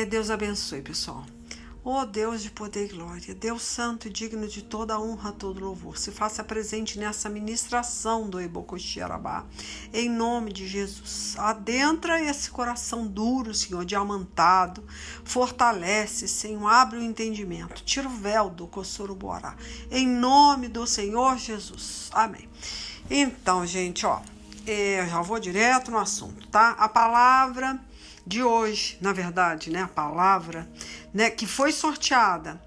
Deus abençoe, pessoal. Ó Deus de poder e glória, Deus santo e digno de toda honra, todo louvor, se faça presente nessa ministração do Ebocoxiarabá, em nome de Jesus. Adentra esse coração duro, Senhor, diamantado, fortalece, Senhor, abre o entendimento, tira o véu do Cossoroborá, em nome do Senhor Jesus. Amém. Então, gente, já vou direto no assunto, tá? A palavra de hoje, na verdade, né, a palavra, né, que foi sorteada,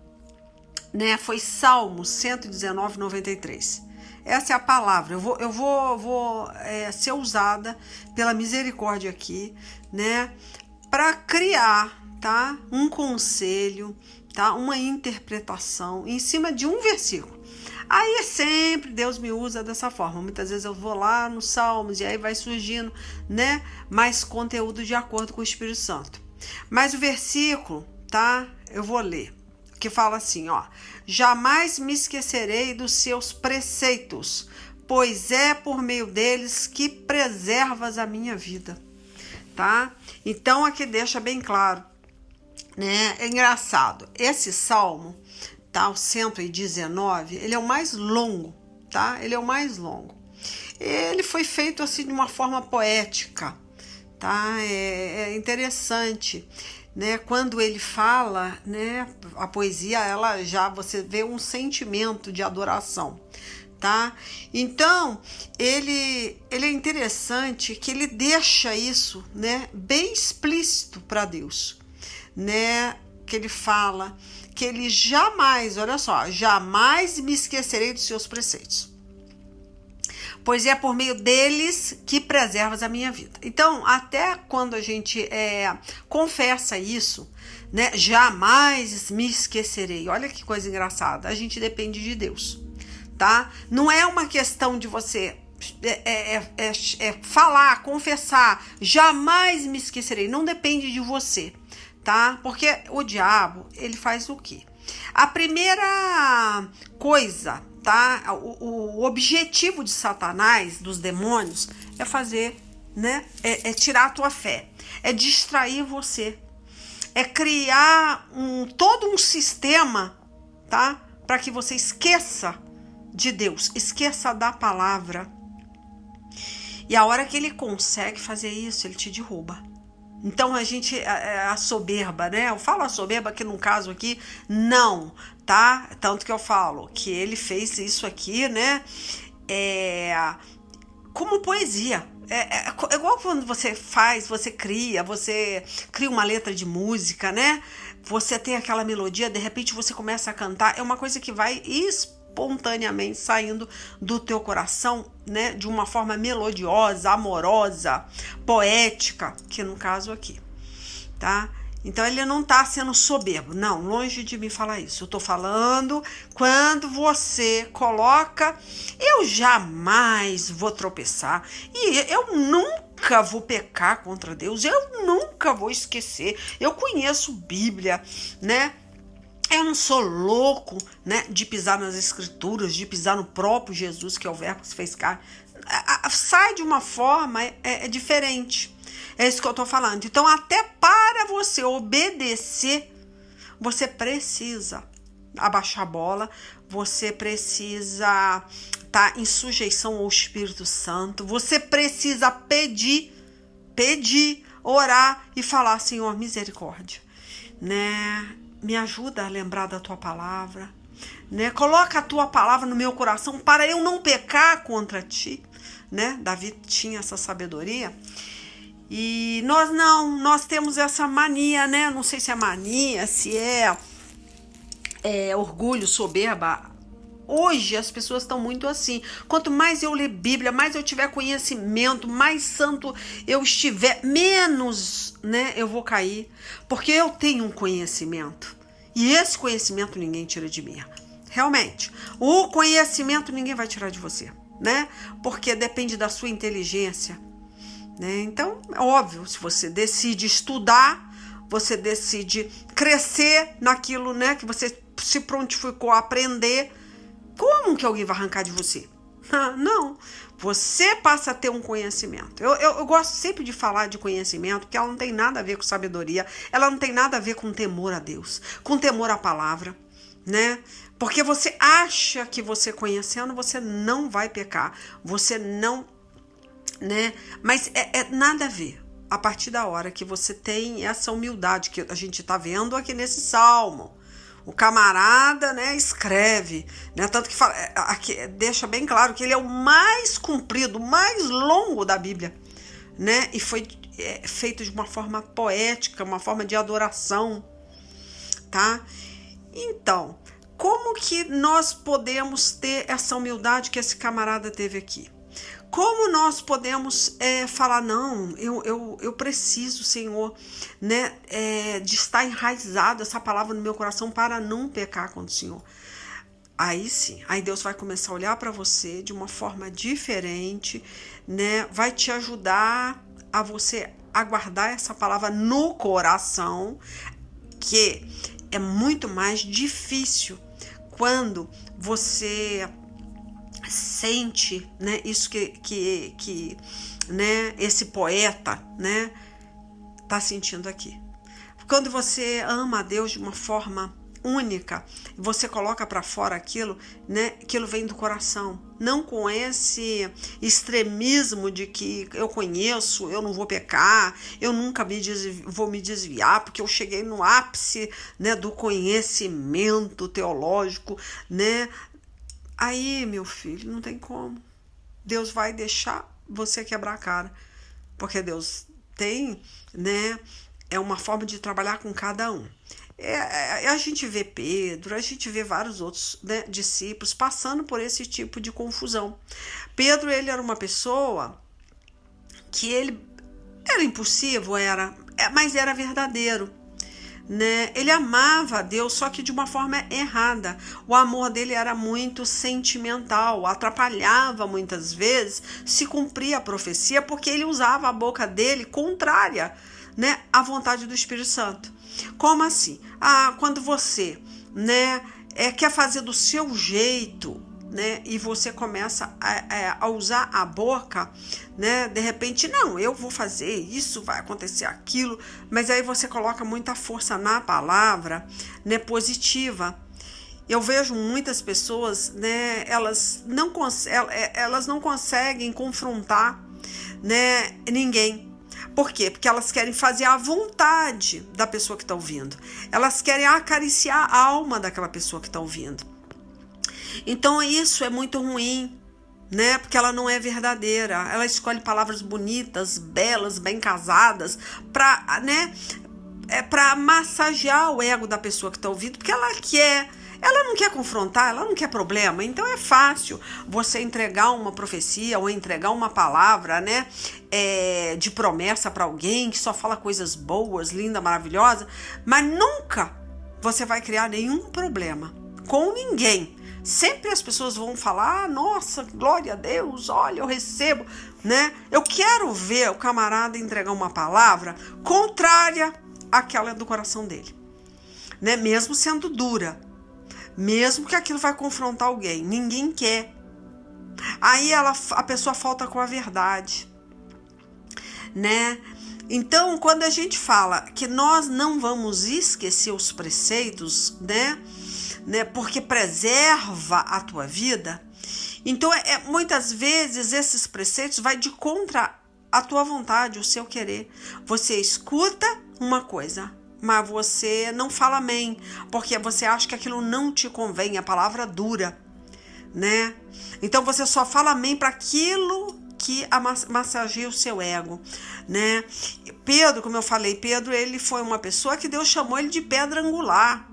né, foi Salmo 119:93. Essa é a palavra. Eu vou ser usada pela misericórdia aqui, né, para criar, tá, um conselho, tá, uma interpretação em cima de um versículo. Aí sempre Deus me usa dessa forma. Muitas vezes eu vou lá nos Salmos e aí vai surgindo, né, mais conteúdo de acordo com o Espírito Santo. Mas o versículo, tá, eu vou ler, que fala assim, jamais me esquecerei dos seus preceitos, pois é por meio deles que preservas a minha vida, tá? Então aqui deixa bem claro, né? É engraçado, esse salmo, tá, o 119, ele é o mais longo, tá? Ele é o mais longo. Ele foi feito assim de uma forma poética, tá? É interessante, né? Quando ele fala, né? A poesia, ela já, você vê um sentimento de adoração, tá? Então, ele é interessante que ele deixa isso, né? Bem explícito para Deus, né? Que ele fala que ele jamais, olha só, jamais me esquecerei dos seus preceitos, pois é por meio deles que preservas a minha vida. Então, até quando a gente confessa isso, né, jamais me esquecerei, olha que coisa engraçada, a gente depende de Deus, tá? Não é uma questão de você falar, confessar, jamais me esquecerei, não depende de você, tá? Porque o diabo, ele faz o quê? A primeira coisa, tá? O objetivo de Satanás, dos demônios, é fazer, né? É tirar a tua fé, é distrair você, é criar todo um sistema, tá? Para que você esqueça de Deus, esqueça da palavra. E a hora que ele consegue fazer isso, ele te derruba. Então a soberba, né? Eu falo a soberba que no caso aqui, não, tá? Tanto que eu falo que ele fez isso aqui, né? Como poesia. É igual quando você cria uma letra de música, né? Você tem aquela melodia, de repente você começa a cantar, é uma coisa que vai espontaneamente saindo do teu coração, né, de uma forma melodiosa, amorosa, poética, que no caso aqui, tá? Então ele não tá sendo soberbo, não, longe de mim falar isso. Eu tô falando quando você coloca, eu jamais vou tropeçar e eu nunca vou pecar contra Deus, eu nunca vou esquecer, eu conheço Bíblia, né? Eu não sou louco, né, de pisar nas escrituras, de pisar no próprio Jesus, que é o verbo que se fez carne. Sai de uma forma diferente. É isso que eu tô falando. Então, até para você obedecer, você precisa abaixar a bola, você precisa estar em sujeição ao Espírito Santo, você precisa pedir, orar e falar, Senhor, misericórdia, né? Me ajuda a lembrar da tua palavra, né? Coloca a tua palavra no meu coração para eu não pecar contra ti, né? Davi tinha essa sabedoria. E nós temos essa mania, né? Não sei se é mania, se é orgulho, soberba. Hoje as pessoas estão muito assim. Quanto mais eu ler Bíblia, mais eu tiver conhecimento, mais santo eu estiver, menos, né, eu vou cair. Porque eu tenho um conhecimento. E esse conhecimento ninguém tira de mim. Realmente. O conhecimento ninguém vai tirar de você, né? Porque depende da sua inteligência, né? Então, é óbvio, se você decide estudar, você decide crescer naquilo, né, que você se prontificou a aprender, como que alguém vai arrancar de você? Não, você passa a ter um conhecimento. Eu gosto sempre de falar de conhecimento, porque ela não tem nada a ver com sabedoria, ela não tem nada a ver com temor a Deus, com temor à palavra, né? Porque você acha que você conhecendo, você não vai pecar, você não, né? Mas é nada a ver. A partir da hora que você tem essa humildade que a gente está vendo aqui nesse salmo. O camarada, né, escreve, né, tanto que fala, aqui, deixa bem claro que ele é o mais comprido, o mais longo da Bíblia, né, e foi feito de uma forma poética, uma forma de adoração, tá? Então, como que nós podemos ter essa humildade que esse camarada teve aqui? Como nós podemos falar, não, eu preciso, Senhor, né, de estar enraizado essa palavra no meu coração para não pecar contra o Senhor. Aí sim, aí Deus vai começar a olhar para você de uma forma diferente, né, vai te ajudar a você aguardar essa palavra no coração, que é muito mais difícil quando você sente, né, isso que né, esse poeta, né, tá sentindo aqui. Quando você ama a Deus de uma forma única, você coloca para fora aquilo, né, aquilo vem do coração, não com esse extremismo de que eu conheço, eu não vou pecar, eu nunca vou me desviar, porque eu cheguei no ápice, né, do conhecimento teológico, né. Aí, meu filho, não tem como. Deus vai deixar você quebrar a cara. Porque Deus tem, né, uma forma de trabalhar com cada um. A gente vê Pedro, a gente vê vários outros, né, discípulos passando por esse tipo de confusão. Pedro, ele era uma pessoa que ele era impulsivo, mas era verdadeiro. Né? Ele amava a Deus, só que de uma forma errada. O amor dele era muito sentimental, atrapalhava muitas vezes se cumprir a profecia, porque ele usava a boca dele contrária, né, à vontade do Espírito Santo. Como assim? Quando você, né, quer fazer do seu jeito, né, e você começa a usar a boca, né, de repente, não, eu vou fazer isso, vai acontecer aquilo, mas aí você coloca muita força na palavra, né, positiva. Eu vejo muitas pessoas, né, elas não conseguem confrontar, né, ninguém. Por quê? Porque elas querem fazer a vontade da pessoa que está ouvindo. Elas querem acariciar a alma daquela pessoa que está ouvindo. Então isso é muito ruim, né? Porque ela não é verdadeira. Ela escolhe palavras bonitas, belas, bem casadas, para, né, para massagear o ego da pessoa que está ouvindo, porque ela não quer confrontar, ela não quer problema. Então é fácil você entregar uma profecia ou entregar uma palavra, né, de promessa para alguém que só fala coisas boas, linda, maravilhosa, mas nunca você vai criar nenhum problema com ninguém. Sempre as pessoas vão falar, nossa, glória a Deus, olha, eu recebo, né? Eu quero ver o camarada entregar uma palavra contrária àquela do coração dele, né? Mesmo sendo dura, mesmo que aquilo vai confrontar alguém, ninguém quer. Aí a pessoa falta com a verdade, né? Então, quando a gente fala que nós não vamos esquecer os preceitos, né, porque preserva a tua vida, então muitas vezes esses preceitos vai de contra a tua vontade, o seu querer. Você escuta uma coisa, mas você não fala amém, porque você acha que aquilo não te convém, a palavra dura, né? Então você só fala amém para aquilo que massageia o seu ego, né? Pedro, como eu falei, Pedro, ele foi uma pessoa que Deus chamou ele de pedra angular,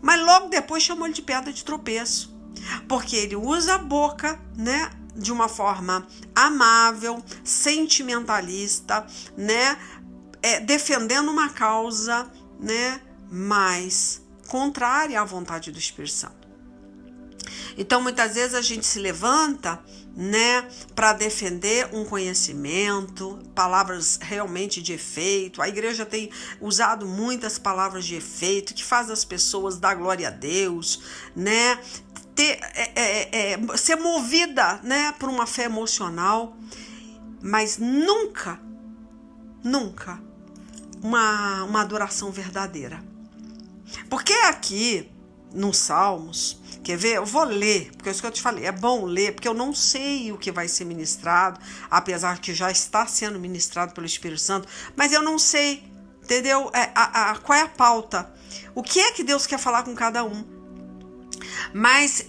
mas logo depois chamou ele de pedra de tropeço, porque ele usa a boca, né, de uma forma amável, sentimentalista, né, defendendo uma causa, né, mas contrária à vontade do Espírito Santo. Então, muitas vezes a gente se levanta, né, para defender um conhecimento, palavras realmente de efeito. A igreja tem usado muitas palavras de efeito que faz as pessoas dar glória a Deus, né? ser movida, né, por uma fé emocional, mas nunca uma adoração verdadeira. Porque aqui nos Salmos, quer ver? Eu vou ler, porque é isso que eu te falei, é bom ler, porque eu não sei o que vai ser ministrado, apesar que já está sendo ministrado pelo Espírito Santo, mas eu não sei, entendeu? Qual é a pauta? O que é que Deus quer falar com cada um? Mas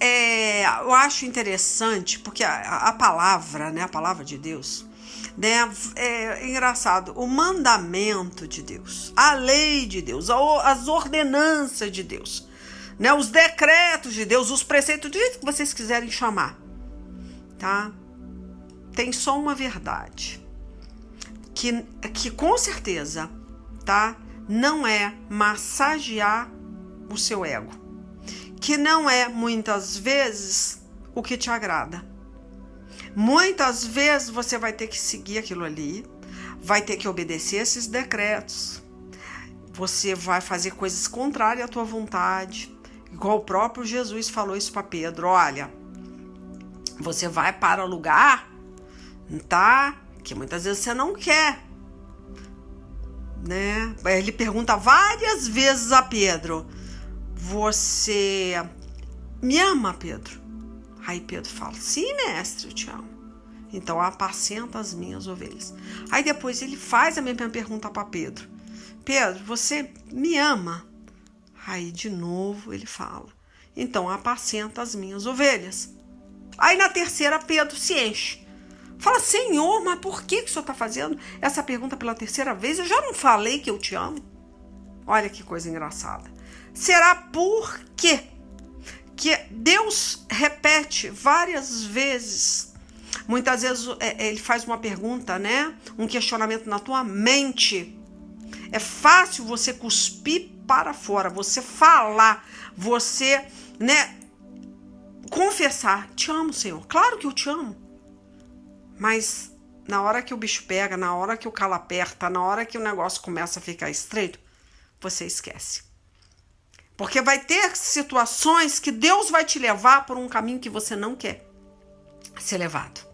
eu acho interessante, porque a palavra, né, a palavra de Deus, né, é engraçado, o mandamento de Deus, a lei de Deus, as ordenanças de Deus, né, os decretos de Deus, os preceitos, do jeito que vocês quiserem chamar, tá? Tem só uma verdade, que com certeza, tá, não é massagear o seu ego, que não é muitas vezes o que te agrada. Muitas vezes você vai ter que seguir aquilo ali, vai ter que obedecer esses decretos, você vai fazer coisas contrárias à tua vontade, igual o próprio Jesus falou isso para Pedro: olha, você vai para o lugar, tá, que muitas vezes você não quer, né? Ele pergunta várias vezes a Pedro: você me ama, Pedro? Aí Pedro fala: sim, mestre, eu te amo. Então apacenta as minhas ovelhas. Aí depois ele faz a mesma pergunta para Pedro: Pedro, você me ama? Aí de novo ele fala: então apacenta as minhas ovelhas. Aí na terceira Pedro se enche. Fala: Senhor, mas por que o Senhor está fazendo essa pergunta pela terceira vez? Eu já não falei que eu te amo? Olha que coisa engraçada. Será por quê? Que Deus repete várias vezes, muitas vezes ele faz uma pergunta, né? Um questionamento na tua mente. É fácil você cuspir para fora, você falar, você, né, confessar: te amo, Senhor, claro que eu te amo. Mas na hora que o bicho pega, na hora que o calo aperta, na hora que o negócio começa a ficar estreito, você esquece. Porque vai ter situações que Deus vai te levar por um caminho que você não quer ser levado.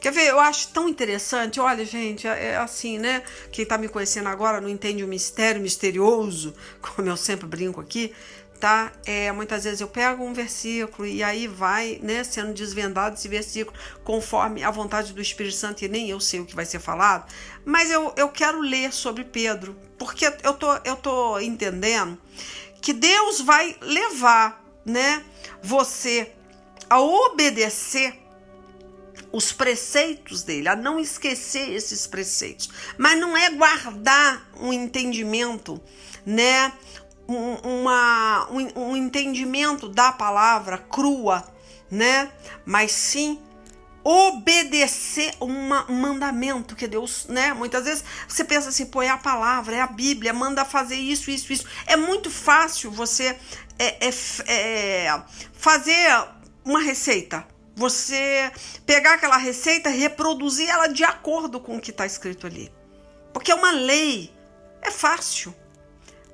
Quer ver? Eu acho tão interessante. Olha, gente, é assim, né? Quem tá me conhecendo agora não entende o mistério misterioso, como eu sempre brinco aqui, tá? Muitas vezes eu pego um versículo e aí vai, né, sendo desvendado esse versículo conforme a vontade do Espírito Santo, e nem eu sei o que vai ser falado. Mas eu quero ler sobre Pedro, porque eu tô entendendo que Deus vai levar, né, você a obedecer os preceitos dele, a não esquecer esses preceitos. Mas não é guardar um entendimento, né, um entendimento da palavra crua, né, mas sim obedecer um mandamento que Deus, né? Muitas vezes você pensa assim: pô, é a palavra, é a Bíblia, manda fazer isso. É muito fácil você fazer uma receita, você pegar aquela receita e reproduzir ela de acordo com o que está escrito ali, porque é uma lei, é fácil.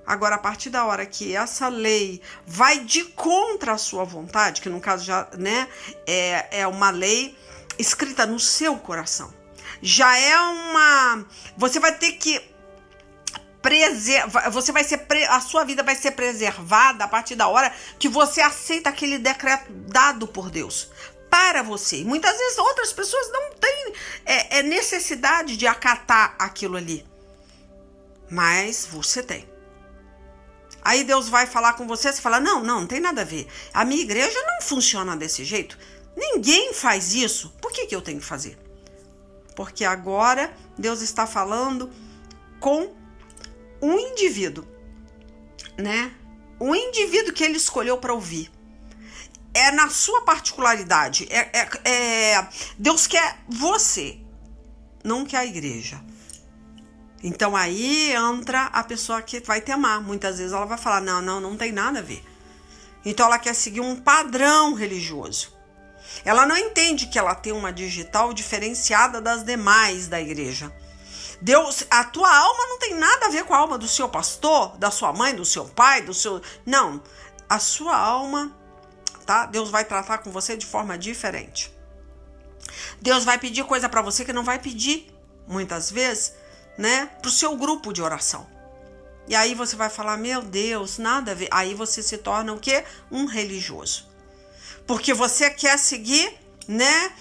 Agora, a partir da hora que essa lei vai de contra a sua vontade, que no caso já, né, é uma lei escrita no seu coração, já é você vai ter que a sua vida vai ser preservada a partir da hora que você aceita aquele decreto dado por Deus para você. Muitas vezes outras pessoas não têm necessidade de acatar aquilo ali, mas você tem. Aí Deus vai falar com você, você fala: não tem nada a ver, a minha igreja não funciona desse jeito, ninguém faz isso, por que eu tenho que fazer? Porque agora Deus está falando com um indivíduo, né? Um indivíduo que ele escolheu para ouvir. É na sua particularidade. Deus quer você, não quer a igreja. Então aí entra a pessoa que vai temar. Muitas vezes ela vai falar: não tem nada a ver. Então ela quer seguir um padrão religioso. Ela não entende que ela tem uma digital diferenciada das demais da igreja. Deus, a tua alma não tem nada a ver com a alma do seu pastor, da sua mãe, do seu pai, do seu... Não, a sua alma tá? Deus vai tratar com você de forma diferente. Deus vai pedir coisa para você que não vai pedir, muitas vezes, né, pro seu grupo de oração. E aí você vai falar, meu Deus, nada a ver. Aí você se torna o quê? Um religioso. Porque você quer seguir, né?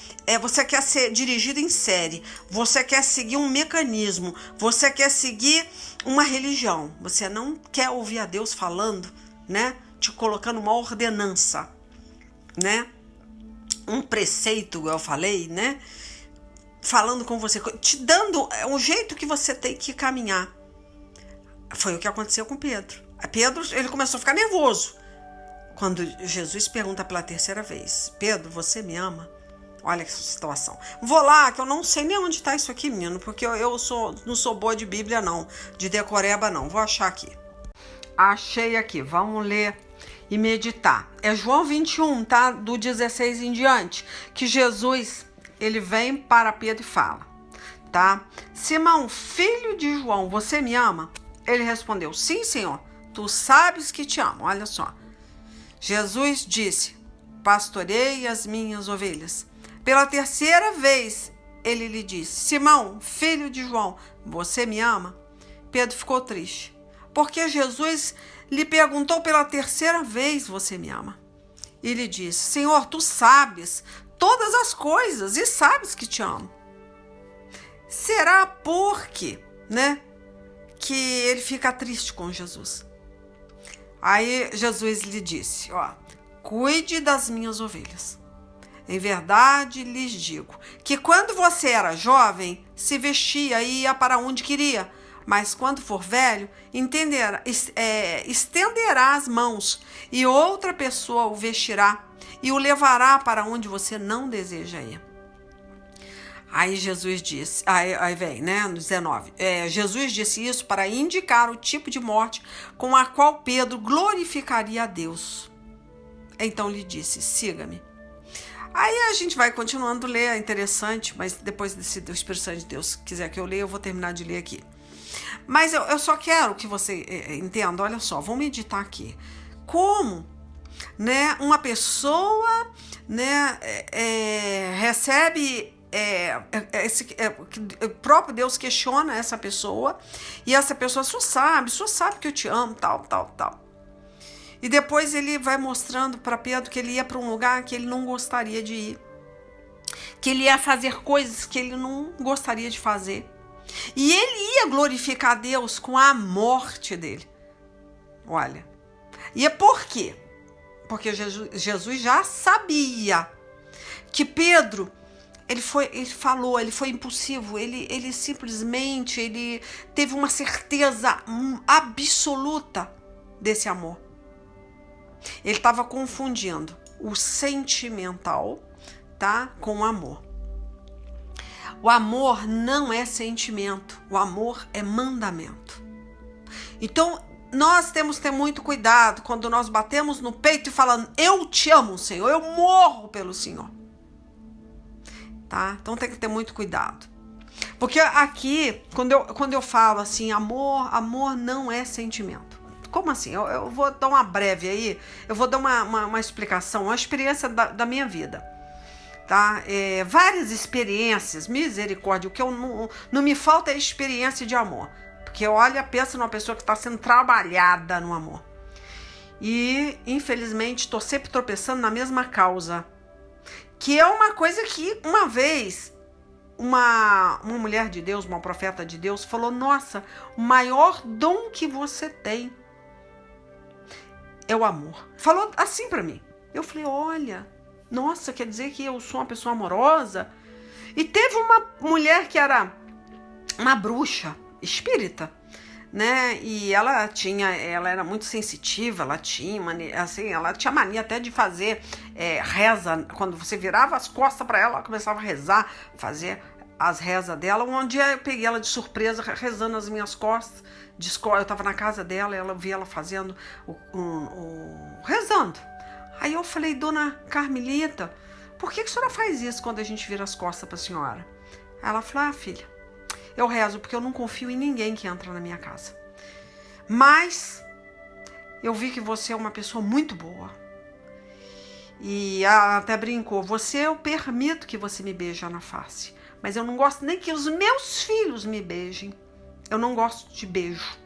Você quer ser dirigido em série. Você quer seguir um mecanismo. Você quer seguir uma religião. Você não quer ouvir a Deus falando, né? Te colocando uma ordenança, né? Um preceito, eu falei, né? Falando com você, te dando o jeito que você tem que caminhar. Foi o que aconteceu com Pedro. Pedro, ele começou a ficar nervoso quando Jesus pergunta pela terceira vez: Pedro, você me ama? Olha que situação. Vou lá, que eu não sei nem onde está isso aqui, menino, porque eu não sou boa de Bíblia, não, de decoreba, não. Vou achar aqui. Achei aqui, vamos ler e meditar. É João 21, tá? Do 16 em diante, que Jesus, ele vem para Pedro e fala, tá? Simão, filho de João, você me ama? Ele respondeu, sim, Senhor, tu sabes que te amo. Olha só. Jesus disse, pastorei as minhas ovelhas. Pela terceira vez, ele lhe disse, Simão, filho de João, você me ama? Pedro ficou triste, porque Jesus lhe perguntou pela terceira vez, você me ama? E lhe disse, Senhor, tu sabes todas as coisas e sabes que te amo. Será porque, né, que ele fica triste com Jesus? Aí Jesus lhe disse, ó, cuide das minhas ovelhas. Em verdade lhes digo que quando você era jovem, se vestia e ia para onde queria, mas quando for velho, estenderá as mãos e outra pessoa o vestirá e o levará para onde você não deseja ir. Aí Jesus disse, aí vem, né, no 19, Jesus disse isso para indicar o tipo de morte com a qual Pedro glorificaria a Deus. Então lhe disse, siga-me. Aí a gente vai continuando a ler, é interessante, mas depois se o Espírito Santo de Deus quiser que eu leia, eu vou terminar de ler aqui. Mas eu só quero que você entenda, olha só, vamos meditar aqui. Como, né, uma pessoa, né, recebe... o próprio Deus questiona essa pessoa e essa pessoa só sabe que eu te amo, tal. E depois ele vai mostrando para Pedro que ele ia para um lugar que ele não gostaria de ir, que ele ia fazer coisas que ele não gostaria de fazer, e ele ia glorificar a Deus com a morte dele. Olha, e é por quê? Porque Jesus já sabia que Pedro ele foi impulsivo, ele simplesmente teve uma certeza absoluta desse amor. Ele estava confundindo o sentimental, tá, com o amor. O amor não é sentimento, o amor é mandamento. Então, nós temos que ter muito cuidado quando nós batemos no peito e falando, eu te amo, Senhor, eu morro pelo Senhor. Tá? Então tem que ter muito cuidado. Porque aqui, quando eu falo assim, amor não é sentimento. Como assim? Eu vou dar uma breve aí, eu vou dar uma explicação, uma experiência da minha vida. Tá? Várias experiências, misericórdia, o que não me falta é experiência de amor. Porque olha, pensa numa pessoa que está sendo trabalhada no amor. E, infelizmente, estou sempre tropeçando na mesma causa. Que é uma coisa que, uma vez, uma mulher de Deus, uma profeta de Deus, falou, nossa, o maior dom que você tem é o amor. Falou assim pra mim. Eu falei, olha, nossa, quer dizer que eu sou uma pessoa amorosa? E teve uma mulher que era uma bruxa espírita, né? E ela era muito sensitiva, ela tinha mania até de fazer reza. Quando você virava as costas para ela começava a rezar, fazer as rezas dela. Um dia eu peguei ela de surpresa rezando nas minhas costas. Eu estava na casa dela, eu vi ela fazendo rezando. Aí eu falei, dona Carmelita, por que a senhora faz isso quando a gente vira as costas para a senhora? Ela falou, filha, eu rezo porque eu não confio em ninguém que entra na minha casa. Mas eu vi que você é uma pessoa muito boa. E ela até brincou, eu permito que você me beije na face, mas eu não gosto nem que os meus filhos me beijem. Eu não gosto de beijo.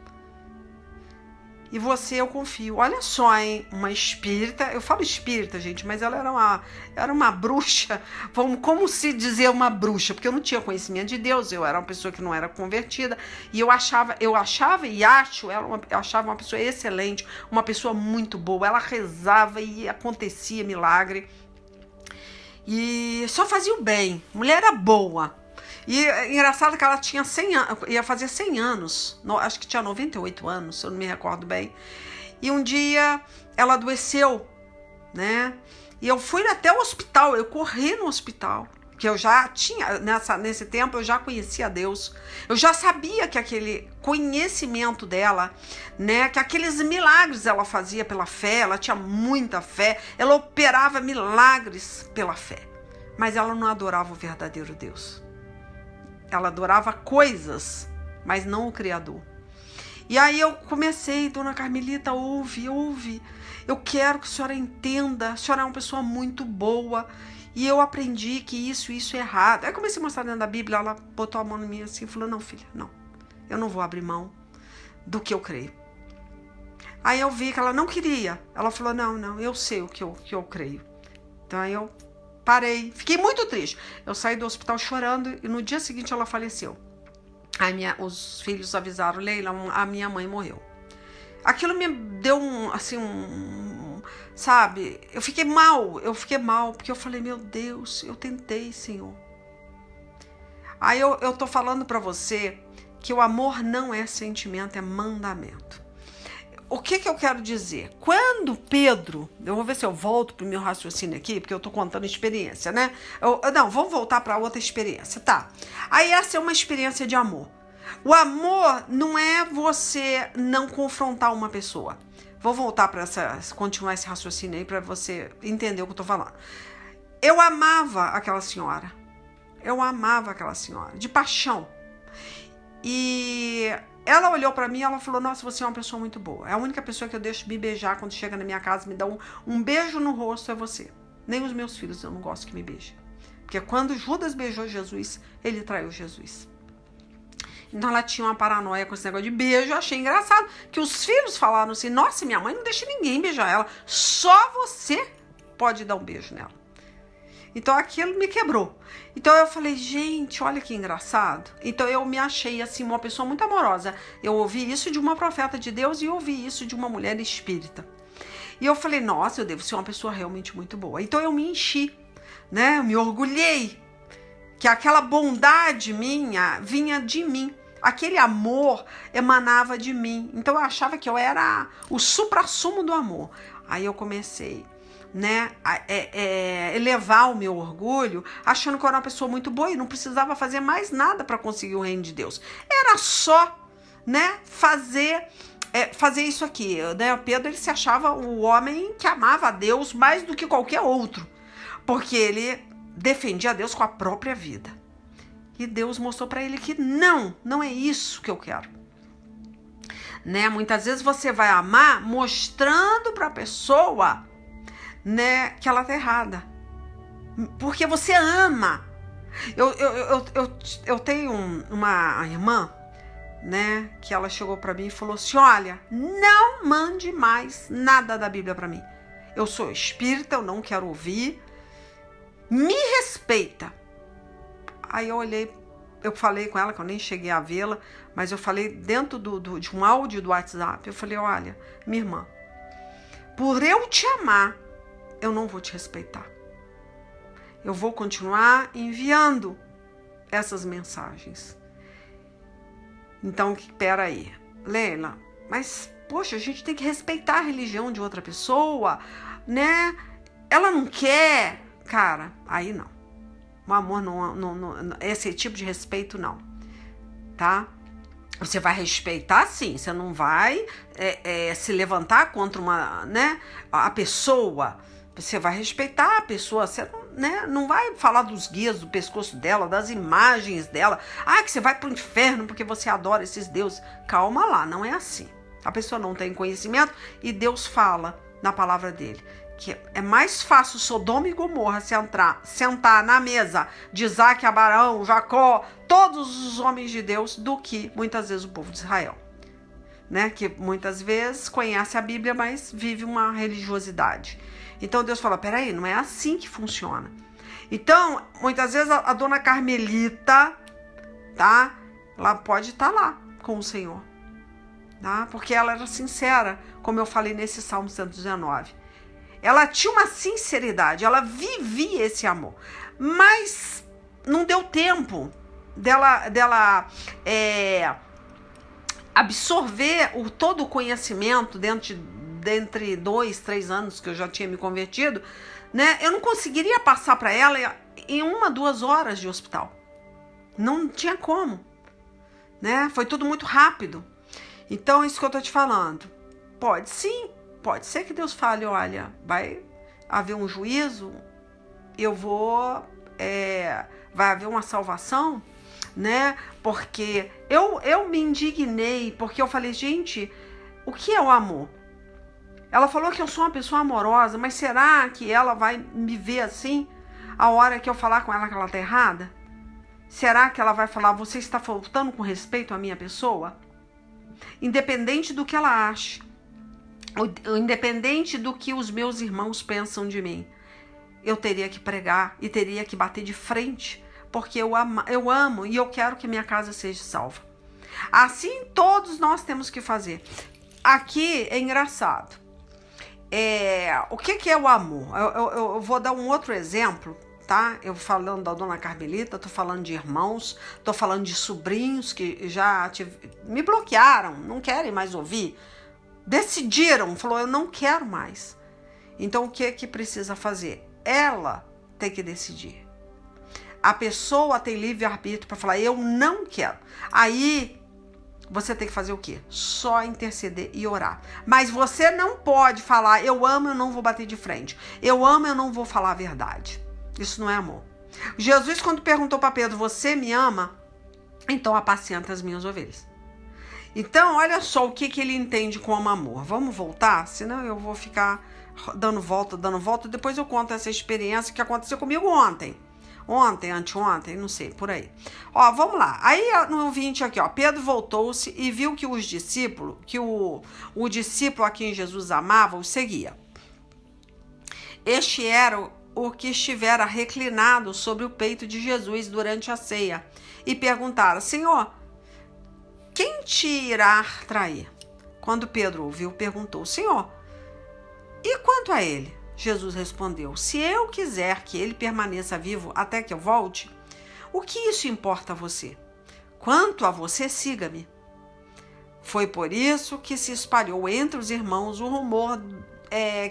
E você, eu confio. Olha só, hein? Uma espírita. Eu falo espírita, gente, mas ela era uma bruxa. Como se dizer uma bruxa? Porque eu não tinha conhecimento de Deus. Eu era uma pessoa que não era convertida. E eu achava e acho, eu achava uma pessoa excelente, uma pessoa muito boa. Ela rezava e acontecia milagre. E só fazia o bem. Mulher era boa. E engraçado que ela tinha 100 anos, ia fazer 100 anos, acho que tinha 98 anos, se eu não me recordo bem. E um dia ela adoeceu, né? E eu fui até o hospital, eu corri no hospital, que eu já tinha, nesse tempo eu já conhecia Deus. Eu já sabia que aquele conhecimento dela, né, que aqueles milagres ela fazia pela fé, ela tinha muita fé, ela operava milagres pela fé. Mas ela não adorava o verdadeiro Deus. Ela adorava coisas, mas não o Criador. E aí eu comecei, dona Carmelita, ouve. Eu quero que a senhora entenda, a senhora é uma pessoa muito boa. E eu aprendi que isso é errado. Aí comecei a mostrar dentro da Bíblia, ela botou a mão em mim assim e falou, não, filha, não. Eu não vou abrir mão do que eu creio. Aí eu vi que ela não queria. Ela falou, não, eu sei o que eu creio. Então aí eu parei, fiquei muito triste. Eu saí do hospital chorando e no dia seguinte ela faleceu. Aí os filhos avisaram, Leila, a minha mãe morreu. Aquilo me deu sabe? Eu fiquei mal, porque eu falei, meu Deus, eu tentei, Senhor. Aí eu tô falando pra você que o amor não é sentimento, é mandamento. O que eu quero dizer? Quando Pedro, eu vou ver se eu volto pro meu raciocínio aqui, porque eu tô contando experiência, né? Não, vamos voltar para outra experiência, tá? Aí essa é uma experiência de amor. O amor não é você não confrontar uma pessoa. Vou voltar para continuar esse raciocínio aí para você entender o que eu tô falando. Eu amava aquela senhora. De paixão. E ela olhou pra mim e ela falou, nossa, você é uma pessoa muito boa. É a única pessoa que eu deixo me beijar quando chega na minha casa, me dá um beijo no rosto, é você. Nem os meus filhos eu não gosto que me beijem. Porque quando Judas beijou Jesus, ele traiu Jesus. Então ela tinha uma paranoia com esse negócio de beijo. Eu achei engraçado que os filhos falaram assim, nossa, minha mãe não deixa ninguém beijar ela. Só você pode dar um beijo nela. Então aquilo me quebrou. Então eu falei, gente, olha que engraçado. Então eu me achei assim uma pessoa muito amorosa. Eu ouvi isso de uma profeta de Deus e ouvi isso de uma mulher espírita. E eu falei, nossa, eu devo ser uma pessoa realmente muito boa. Então eu me enchi, né? Eu me orgulhei que aquela bondade minha vinha de mim. Aquele amor emanava de mim. Então eu achava que eu era o suprassumo do amor. Aí eu comecei, né, elevar o meu orgulho, achando que eu era uma pessoa muito boa e não precisava fazer mais nada para conseguir o reino de Deus. Era só, né, fazer isso aqui, né? O Pedro, ele se achava o homem que amava a Deus mais do que qualquer outro, porque ele defendia a Deus com a própria vida. E Deus mostrou para ele que não é isso que eu quero. Né? Muitas vezes você vai amar mostrando para a pessoa, né, que ela tá errada, porque você ama. Eu tenho uma irmã, né, que ela chegou para mim e falou assim, olha, não mande mais nada da Bíblia para mim. Eu sou espírita, eu não quero ouvir. Me respeita. Aí eu olhei, eu falei com ela, que eu nem cheguei a vê-la, mas eu falei dentro de um áudio do WhatsApp, eu falei, olha, minha irmã, por eu te amar, eu não vou te respeitar. Eu vou continuar enviando essas mensagens. Então, peraí, Leila, mas, poxa, a gente tem que respeitar a religião de outra pessoa, né? Ela não quer, cara, aí não. O amor não, esse tipo de respeito não, tá? Você vai respeitar, sim, você não vai se levantar contra a pessoa. Você vai respeitar a pessoa, você não vai falar dos guias do pescoço dela, das imagens dela. Que você vai pro inferno porque você adora esses deuses. Calma lá, não é assim. A pessoa não tem conhecimento e Deus fala na palavra dele que é mais fácil Sodoma e Gomorra sentar na mesa de Isaac, Abraão, Jacó, todos os homens de Deus, do que muitas vezes o povo de Israel, né? Que muitas vezes conhece a Bíblia, mas vive uma religiosidade. Então Deus fala, peraí, não é assim que funciona. Então, muitas vezes a dona Carmelita, tá? Ela pode estar lá com o Senhor, tá? Porque ela era sincera, como eu falei nesse Salmo 119. Ela tinha uma sinceridade, ela vivia esse amor, mas não deu tempo dela absorver todo o conhecimento dentre 2, 3 anos que eu já tinha me convertido, né? Eu não conseguiria passar para ela em 1, 2 horas de hospital. Não tinha como, né? Foi tudo muito rápido. Então, é isso que eu tô te falando. Pode sim. Pode ser que Deus fale, olha, vai haver um juízo, vai haver uma salvação, né? Porque eu me indignei, porque eu falei, gente, o que é o amor? Ela falou que eu sou uma pessoa amorosa, mas será que ela vai me ver assim a hora que eu falar com ela que ela tá errada? Será que ela vai falar, você está faltando com respeito à minha pessoa? Independente do que ela ache. Independente do que os meus irmãos pensam de mim, eu teria que pregar e teria que bater de frente, porque eu amo e eu quero que minha casa seja salva. Assim todos nós temos que fazer. Aqui é engraçado. O que é o amor? Eu vou dar um outro exemplo, tá? Eu falando da dona Carmelita, tô falando de irmãos, tô falando de sobrinhos que já me bloquearam, não querem mais ouvir. Decidiram, falou, eu não quero mais. Então, o que precisa fazer? Ela tem que decidir. A pessoa tem livre-arbítrio para falar, eu não quero. Aí, você tem que fazer o quê? Só interceder e orar. Mas você não pode falar, eu amo, eu não vou bater de frente. Eu amo, eu não vou falar a verdade. Isso não é amor. Jesus, quando perguntou para Pedro, você me ama? Então, apacenta as minhas ovelhas. Então, olha só o que ele entende como amor. Vamos voltar? Senão eu vou ficar dando volta. Depois eu conto essa experiência que aconteceu comigo ontem. Ontem, anteontem, não sei, por aí. Ó, vamos lá. Aí no 20 aqui, ó. Pedro voltou-se e viu que os discípulos, que o discípulo a quem Jesus amava, o seguia. Este era o que estivera reclinado sobre o peito de Jesus durante a ceia. E perguntara, Senhor, quem te irá trair? Quando Pedro ouviu, perguntou, Senhor, e quanto a ele? Jesus respondeu, se eu quiser que ele permaneça vivo até que eu volte, o que isso importa a você? Quanto a você, siga-me. Foi por isso que se espalhou entre os irmãos o rumor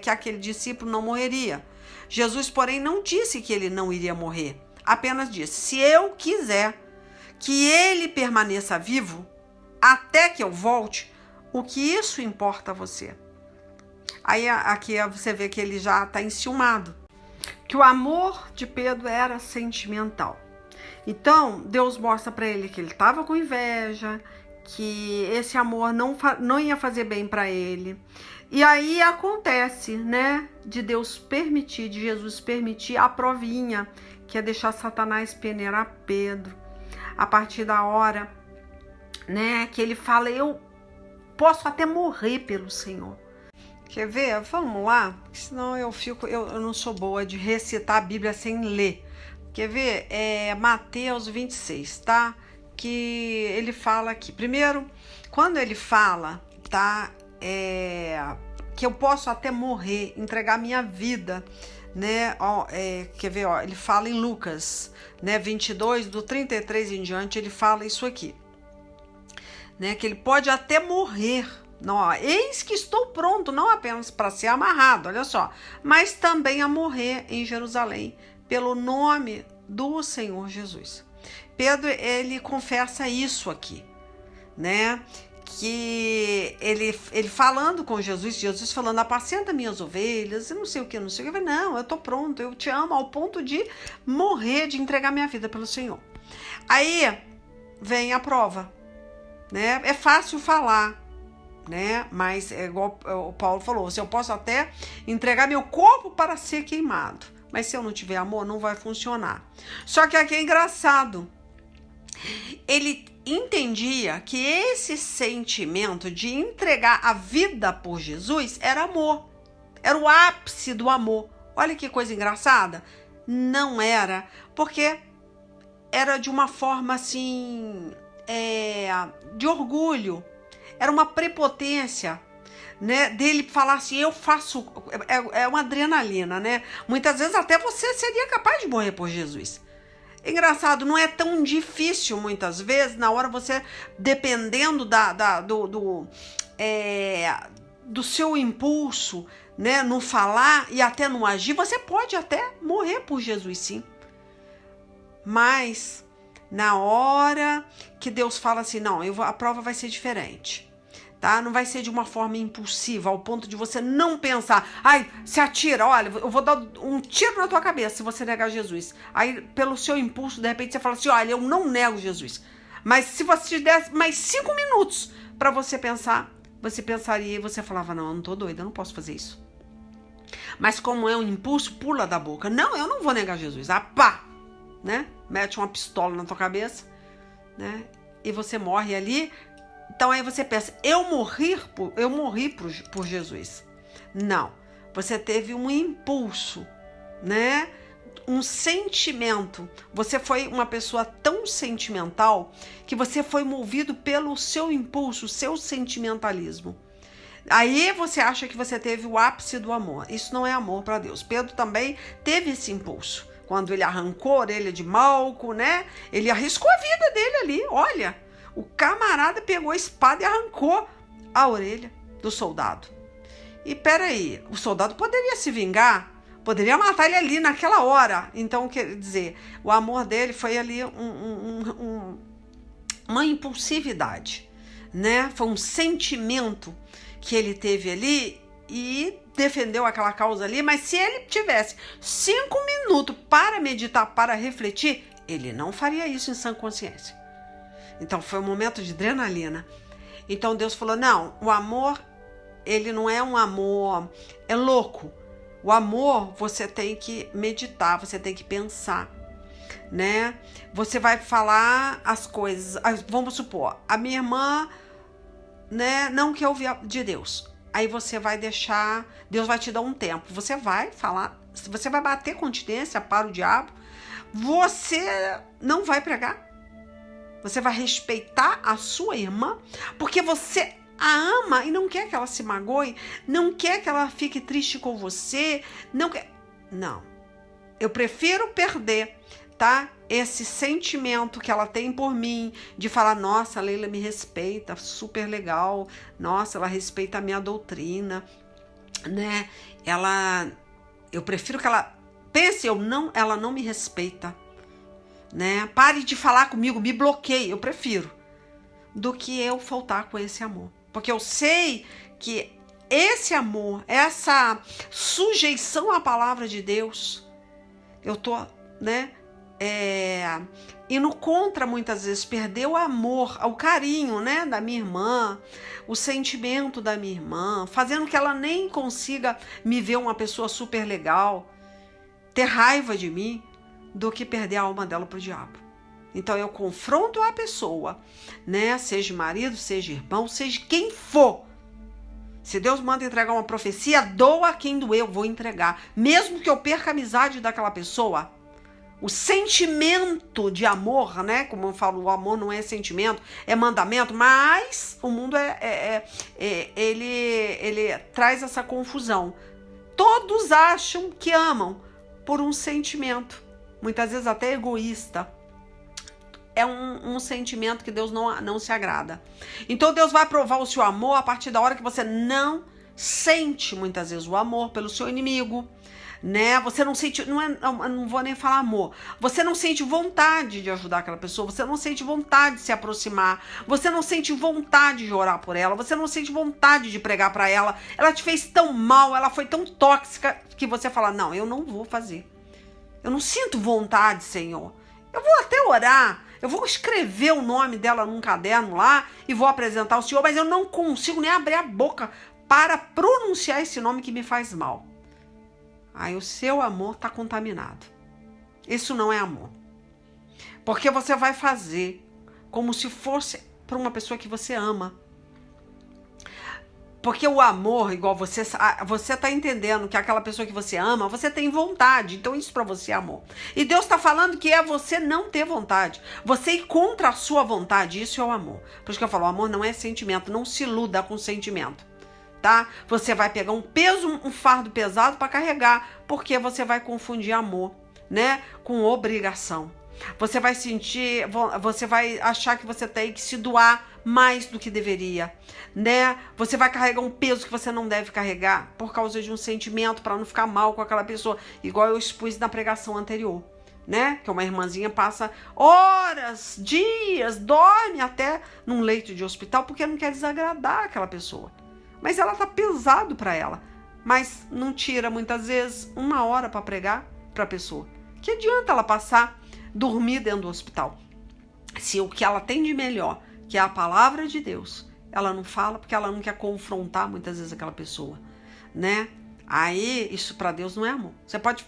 que aquele discípulo não morreria. Jesus, porém, não disse que ele não iria morrer. Apenas disse, se eu quiser que ele permaneça vivo, até que eu volte, o que isso importa a você? Aí aqui você vê que ele já está enciumado. Que o amor de Pedro era sentimental. Então, Deus mostra para ele que ele estava com inveja, que esse amor não ia fazer bem para ele. E aí acontece, né, de Deus permitir, de Jesus permitir a provinha, que é deixar Satanás peneirar Pedro. A partir da hora, né, que ele fala, eu posso até morrer pelo Senhor. Quer ver? Vamos lá, senão eu não sou boa de recitar a Bíblia sem ler. Quer ver? Mateus 26, tá? Que ele fala aqui. Primeiro, quando ele fala, tá? Que eu posso até morrer, entregar minha vida, né? Quer ver? Ele fala em Lucas, né? 22, do 33 em diante, ele fala isso aqui. Né, que ele pode até morrer. Não, eis que estou pronto, não apenas para ser amarrado, olha só, mas também a morrer em Jerusalém, pelo nome do Senhor Jesus. Pedro, ele confessa isso aqui, né? Que ele falando com Jesus falando, apacenta minhas ovelhas, e não sei o que. Não, eu tô pronto, eu te amo ao ponto de morrer, de entregar minha vida pelo Senhor. Aí vem a prova. Né? É fácil falar, né? Mas é igual o Paulo falou, se eu posso até entregar meu corpo para ser queimado, mas se eu não tiver amor, não vai funcionar. Só que aqui é engraçado. Ele entendia que esse sentimento de entregar a vida por Jesus era amor. Era o ápice do amor. Olha que coisa engraçada. Não era, porque era de uma forma assim, de orgulho. Era uma prepotência, né? Dele falar assim, eu faço... É uma adrenalina, né? Muitas vezes até você seria capaz de morrer por Jesus. Engraçado, não é tão difícil muitas vezes, na hora você, dependendo do seu impulso, né, no falar e até no agir, você pode até morrer por Jesus, sim. Mas na hora que Deus fala assim, não, a prova vai ser diferente. Tá? Não vai ser de uma forma impulsiva, ao ponto de você não pensar, ai, se atira, olha, eu vou dar um tiro na tua cabeça se você negar Jesus. Aí, pelo seu impulso, de repente você fala assim, olha, eu não nego Jesus. Mas se você te desse mais 5 minutos para você pensar, você pensaria e você falava, não, eu não tô doida, eu não posso fazer isso. Mas como é um impulso, pula da boca. Não, eu não vou negar Jesus. Ah, pá! Né? Mete uma pistola na tua cabeça, né? E você morre ali. Então aí você pensa, eu morri por Jesus. Não, você teve um impulso, né? Um sentimento. Você foi uma pessoa tão sentimental que você foi movido pelo seu impulso, seu sentimentalismo. Aí você acha que você teve o ápice do amor. Isso não é amor para Deus. Pedro também teve esse impulso. Quando ele arrancou a orelha de Malco, né? Ele arriscou a vida dele ali, olha. O camarada pegou a espada e arrancou a orelha do soldado. E peraí, o soldado poderia se vingar, poderia matar ele ali naquela hora. Então, quer dizer, o amor dele foi ali uma impulsividade, né? Foi um sentimento que ele teve ali e defendeu aquela causa ali. Mas se ele tivesse 5 minutos para meditar, para refletir, ele não faria isso em sã consciência. Então foi um momento de adrenalina. Então Deus falou, não, o amor, ele não é um amor, é louco. O amor, você tem que meditar, você tem que pensar, né? Você vai falar as coisas, vamos supor, a minha irmã, né, não quer ouvir de Deus. Aí você vai deixar, Deus vai te dar um tempo. Você vai falar, você vai bater continência para o diabo, você não vai pregar. Você vai respeitar a sua irmã, porque você a ama e não quer que ela se magoe, não quer que ela fique triste com você, não quer... Não. Eu prefiro perder, tá? Esse sentimento que ela tem por mim, de falar, nossa, a Leila me respeita, super legal, nossa, ela respeita a minha doutrina, né? Eu prefiro que ela pense, ela não me respeita. Né? Pare de falar comigo, me bloqueie, eu prefiro, do que eu faltar com esse amor. Porque eu sei que esse amor, essa sujeição à palavra de Deus, eu tô, né, indo contra muitas vezes, perder o amor, o carinho, né, da minha irmã, o sentimento da minha irmã, fazendo que ela nem consiga me ver uma pessoa super legal, ter raiva de mim, do que perder a alma dela pro diabo. Então eu confronto a pessoa, né? Seja marido, seja irmão, seja quem for. Se Deus manda entregar uma profecia, doa quem doer, eu vou entregar. Mesmo que eu perca a amizade daquela pessoa, o sentimento de amor, né? Como eu falo, o amor não é sentimento, é mandamento, mas o mundo ele traz essa confusão. Todos acham que amam por um sentimento. Muitas vezes até egoísta. É um sentimento que Deus não se agrada. Então Deus vai provar o seu amor a partir da hora que você não sente, muitas vezes, o amor pelo seu inimigo, né? Você não sente, não vou nem falar amor. Você não sente vontade de ajudar aquela pessoa, você não sente vontade de se aproximar, você não sente vontade de orar por ela, você não sente vontade de pregar para ela. Ela te fez tão mal, ela foi tão tóxica que você fala, não, eu não vou fazer. Eu não sinto vontade, Senhor. Eu vou até orar, Eu vou escrever o nome dela num caderno lá e vou apresentar ao Senhor, mas eu não consigo nem abrir a boca para pronunciar esse nome que me faz mal. Aí o seu amor está contaminado. Isso não é amor. Porque você vai fazer como se fosse para uma pessoa que você ama. Porque o amor, igual você está entendendo que aquela pessoa que você ama, você tem vontade. Então isso para você é amor. E Deus está falando que é você não ter vontade. Você ir contra a sua vontade. Isso é o amor. Por isso que eu falo, o amor não é sentimento. Não se iluda com sentimento. Tá? Você vai pegar um peso, um fardo pesado para carregar. Porque você vai confundir amor, né, com obrigação. Você vai sentir, você vai achar que você tem que se doar mais do que deveria, né? Você vai carregar um peso que você não deve carregar por causa de um sentimento para não ficar mal com aquela pessoa, igual eu expus na pregação anterior, né? Que uma irmãzinha passa horas, dias, dorme até num leito de hospital porque não quer desagradar aquela pessoa. Mas ela tá pesado para ela, mas não tira muitas vezes 1 hora para pregar para a pessoa. Que adianta ela passar dormir dentro do hospital? Se o que ela tem de melhor, que é a palavra de Deus, ela não fala porque ela não quer confrontar muitas vezes aquela pessoa, né? Aí, isso para Deus não é amor. Você pode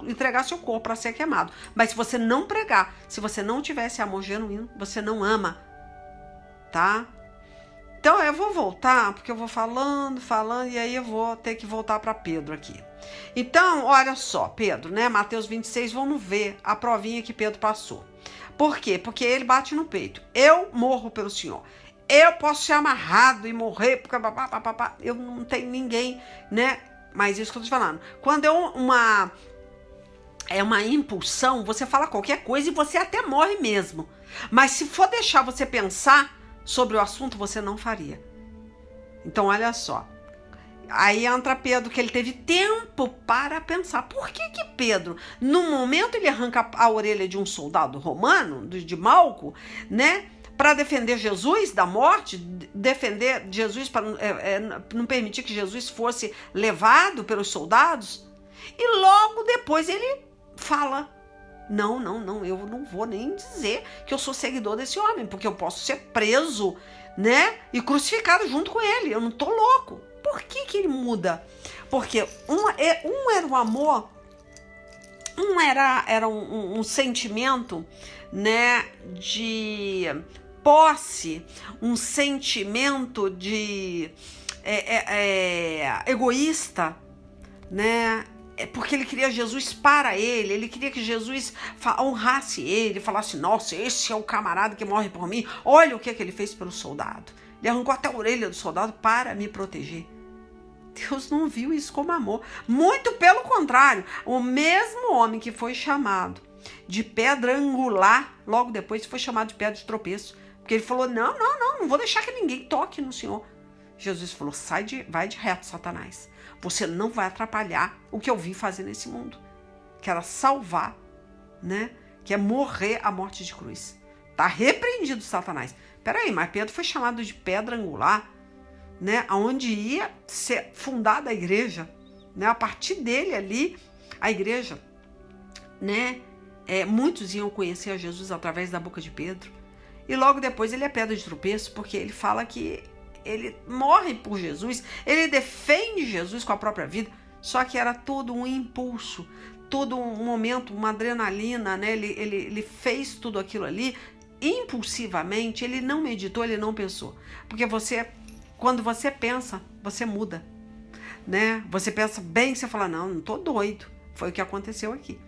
entregar seu corpo para ser queimado, mas se você não pregar, se você não tiver esse amor genuíno, você não ama, tá? Então eu vou voltar, porque eu vou falando, e aí eu vou ter que voltar para Pedro aqui. Então, olha só, Pedro, né? Mateus 26, vamos ver a provinha que Pedro passou. Por quê? Porque ele bate no peito. Eu morro pelo Senhor. Eu posso ser amarrado e morrer, porque eu não tenho ninguém, né? Mas isso que eu tô falando. Quando é uma impulsão, você fala qualquer coisa e você até morre mesmo. Mas se for deixar você pensar sobre o assunto, você não faria. Então, olha só. Aí entra Pedro, que ele teve tempo para pensar. Por que Pedro, no momento, ele arranca a orelha de um soldado romano, de Malco, né? Para defender Jesus da morte, defender Jesus para não permitir que Jesus fosse levado pelos soldados. E logo depois ele fala: não, eu não vou nem dizer que eu sou seguidor desse homem, porque eu posso ser preso, né? E crucificado junto com ele. Eu não tô louco. Por que ele muda? Porque um era o amor, era um sentimento, né, de posse, um sentimento de egoísta, né? Porque ele queria Jesus para ele queria que Jesus honrasse ele, falasse: nossa, esse é o camarada que morre por mim, olha o que ele fez pelo soldado. Ele arrancou até a orelha do soldado para me proteger. Deus não viu isso como amor. Muito pelo contrário. O mesmo homem que foi chamado de pedra angular, logo depois foi chamado de pedra de tropeço. Porque ele falou: não vou deixar que ninguém toque no Senhor. Jesus falou: vai de reto, Satanás. Você não vai atrapalhar o que eu vim fazer nesse mundo. Que era salvar, né? Que é morrer a morte de cruz. Tá repreendido, Satanás. Peraí, mas Pedro foi chamado de pedra angular, né? Onde ia ser fundada a igreja, né? A partir dele ali, a igreja, né? Muitos iam conhecer a Jesus através da boca de Pedro. E logo depois ele é pedra de tropeço, porque ele fala que ele morre por Jesus, ele defende Jesus com a própria vida, só que era tudo um impulso, todo um momento, uma adrenalina, né? Ele fez tudo aquilo ali impulsivamente, ele não meditou, ele não pensou. Porque quando você pensa, você muda, né? Você pensa bem, você fala: não tô doido. Foi o que aconteceu aqui.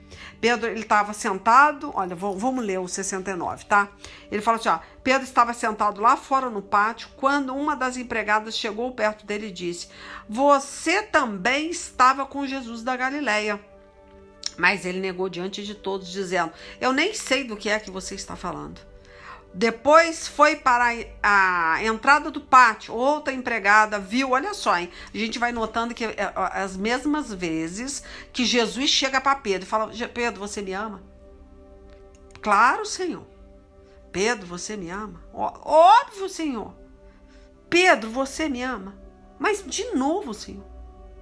Pedro, ele estava sentado, olha, vamos ler o 69, tá? Ele fala assim, ó: Pedro estava sentado lá fora no pátio, quando uma das empregadas chegou perto dele e disse: você também estava com Jesus da Galileia. Mas ele negou diante de todos, dizendo: eu nem sei do que é que você está falando. Depois foi para a entrada do pátio, outra empregada viu, olha só, hein? A gente vai notando que as mesmas vezes que Jesus chega para Pedro e fala: Pedro, você me ama? Claro, Senhor. Pedro, você me ama? Óbvio, Senhor. Pedro, você me ama? Mas de novo, Senhor.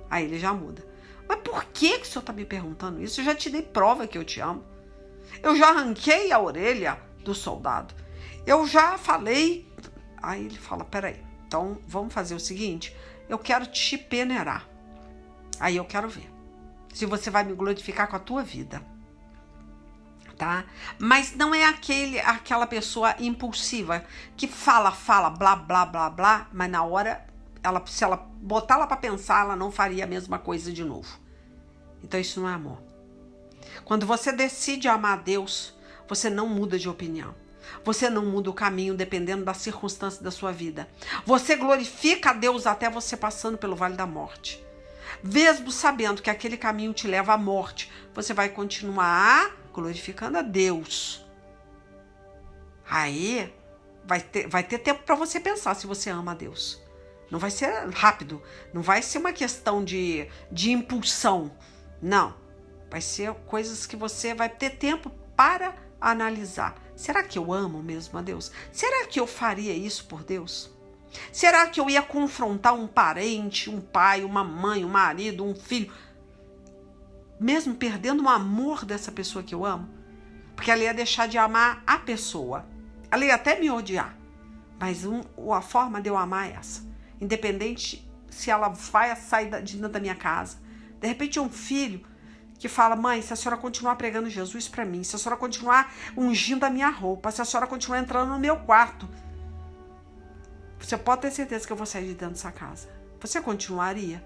Aí ele já muda. Mas por que o Senhor está me perguntando isso? Eu já te dei prova que eu te amo. Eu já arranquei a orelha do soldado. Eu já falei. Aí ele fala, peraí, então vamos fazer o seguinte, eu quero te peneirar. Aí eu quero ver se você vai me glorificar com a tua vida. Tá? Mas não é aquela pessoa impulsiva que fala, blá, blá, blá, blá, mas na hora, se ela botar ela para pensar, ela não faria a mesma coisa de novo. Então isso não é amor. Quando você decide amar a Deus, você não muda de opinião. Você não muda o caminho dependendo da circunstância da sua vida. Você glorifica a Deus até você passando pelo vale da morte. Mesmo sabendo que aquele caminho te leva à morte, você vai continuar glorificando a Deus. Aí vai ter tempo para você pensar se você ama a Deus. Não vai ser rápido, não vai ser uma questão de impulsão. Não, vai ser coisas que você vai ter tempo para analisar. Será que eu amo mesmo a Deus? Será que eu faria isso por Deus? Será que eu ia confrontar um parente, um pai, uma mãe, um marido, um filho, mesmo perdendo o amor dessa pessoa que eu amo? Porque ela ia deixar de amar a pessoa. Ela ia até me odiar. Mas a forma de eu amar é essa. Independente se ela vai sair de dentro da minha casa. De repente é um filho que fala, mãe, se a senhora continuar pregando Jesus para mim, se a senhora continuar ungindo a minha roupa, se a senhora continuar entrando no meu quarto, você pode ter certeza que eu vou sair de dentro dessa casa. Você continuaria?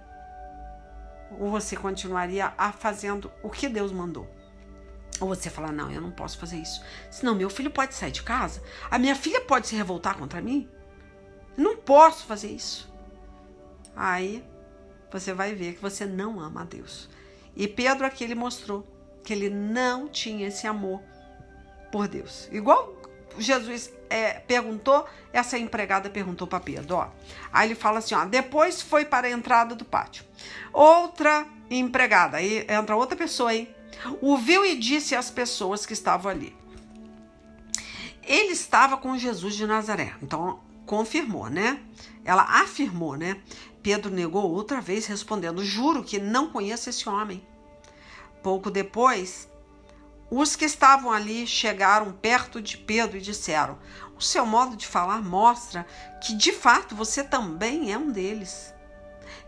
Ou você continuaria fazendo o que Deus mandou? Ou você fala, não, eu não posso fazer isso. Senão meu filho pode sair de casa. A minha filha pode se revoltar contra mim. Eu não posso fazer isso. Aí você vai ver que você não ama a Deus. E Pedro aqui ele mostrou que ele não tinha esse amor por Deus. Igual Jesus perguntou, essa empregada perguntou para Pedro, ó. Aí ele fala assim, ó, depois foi para a entrada do pátio. Outra empregada, aí entra outra pessoa, hein? O viu e disse às pessoas que estavam ali. Ele estava com Jesus de Nazaré. Então, confirmou, né? Ela afirmou, né? Pedro negou outra vez, respondendo, juro que não conheço esse homem. Pouco depois, os que estavam ali chegaram perto de Pedro e disseram, o seu modo de falar mostra que, de fato, você também é um deles.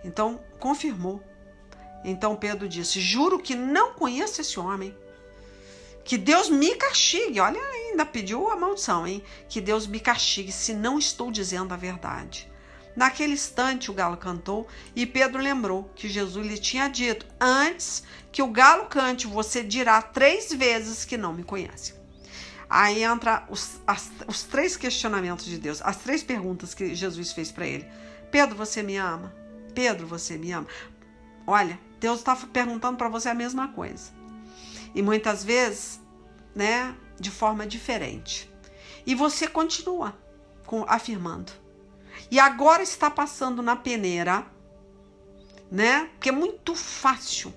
Então, confirmou. Então, Pedro disse, juro que não conheço esse homem. Que Deus me castigue. Olha, ainda pediu a maldição, hein? Que Deus me castigue se não estou dizendo a verdade. Naquele instante, o galo cantou e Pedro lembrou que Jesus lhe tinha dito, antes que o galo cante, você dirá 3 vezes que não me conhece. Aí entra os 3 questionamentos de Deus, as 3 perguntas que Jesus fez para ele. Pedro, você me ama? Pedro, você me ama? Olha, Deus está perguntando para você a mesma coisa. E muitas vezes, né, de forma diferente. E você continua afirmando. E agora está passando na peneira, né? Porque é muito fácil,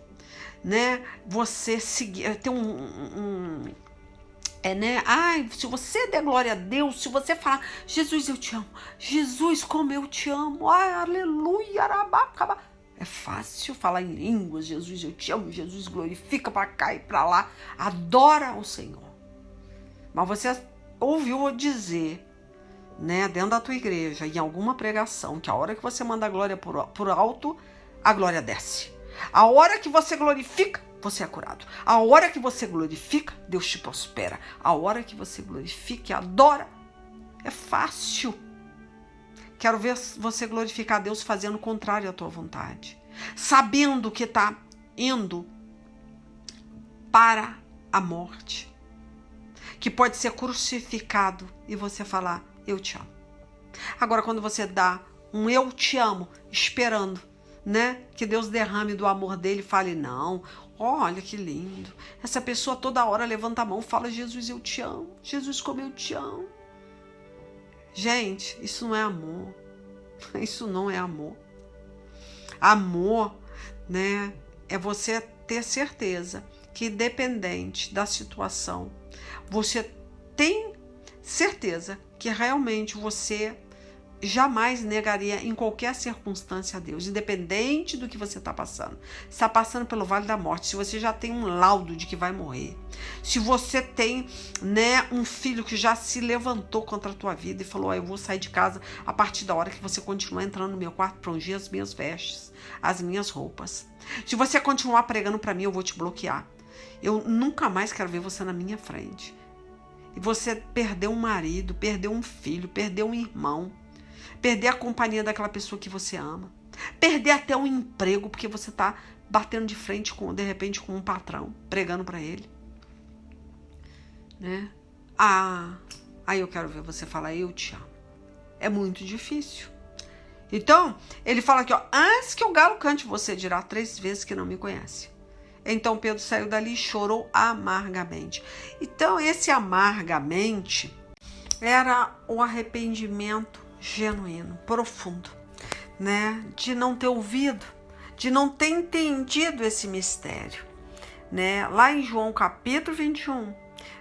né? Você seguir, ter né? Ai, se você der glória a Deus, se você falar, Jesus, eu te amo. Jesus, como eu te amo. Ai, aleluia, arabacaba. É fácil falar em línguas, Jesus, eu te amo. Jesus, glorifica para cá e para lá. Adora o Senhor. Mas você ouviu dizer, né, dentro da tua igreja, em alguma pregação, que a hora que você manda a glória por alto, a glória desce. A hora que você glorifica, você é curado. A hora que você glorifica, Deus te prospera. A hora que você glorifica e adora, é fácil. Quero ver você glorificar a Deus fazendo o contrário à tua vontade. Sabendo que está indo para a morte. Que pode ser crucificado e você falar, eu te amo. Agora, quando você dá um eu te amo, esperando, né, que Deus derrame do amor dele e fale, não, olha que lindo. Essa pessoa toda hora levanta a mão e fala, Jesus, eu te amo. Jesus, como eu te amo. Gente, isso não é amor. Isso não é amor. Amor, né, é você ter certeza que, independente da situação, você tem certeza que realmente você jamais negaria em qualquer circunstância a Deus, independente do que você está passando. Você está passando pelo vale da morte, se você já tem um laudo de que vai morrer, se você tem, né, um filho que já se levantou contra a tua vida e falou, eu vou sair de casa a partir da hora que você continuar entrando no meu quarto para ungir as minhas vestes, as minhas roupas. Se você continuar pregando para mim, eu vou te bloquear. Eu nunca mais quero ver você na minha frente. E você perdeu um marido, perdeu um filho, perdeu um irmão, perder a companhia daquela pessoa que você ama, perder até um emprego porque você está batendo de frente de repente com um patrão, pregando para ele, né? Aí eu quero ver você falar, eu te amo. É muito difícil. Então, ele fala aqui, ó, antes que o galo cante, você dirá 3 vezes que não me conhece. Então Pedro saiu dali e chorou amargamente. Então, esse amargamente era o arrependimento genuíno, profundo, né? De não ter ouvido, de não ter entendido esse mistério, né? Lá em João capítulo 21,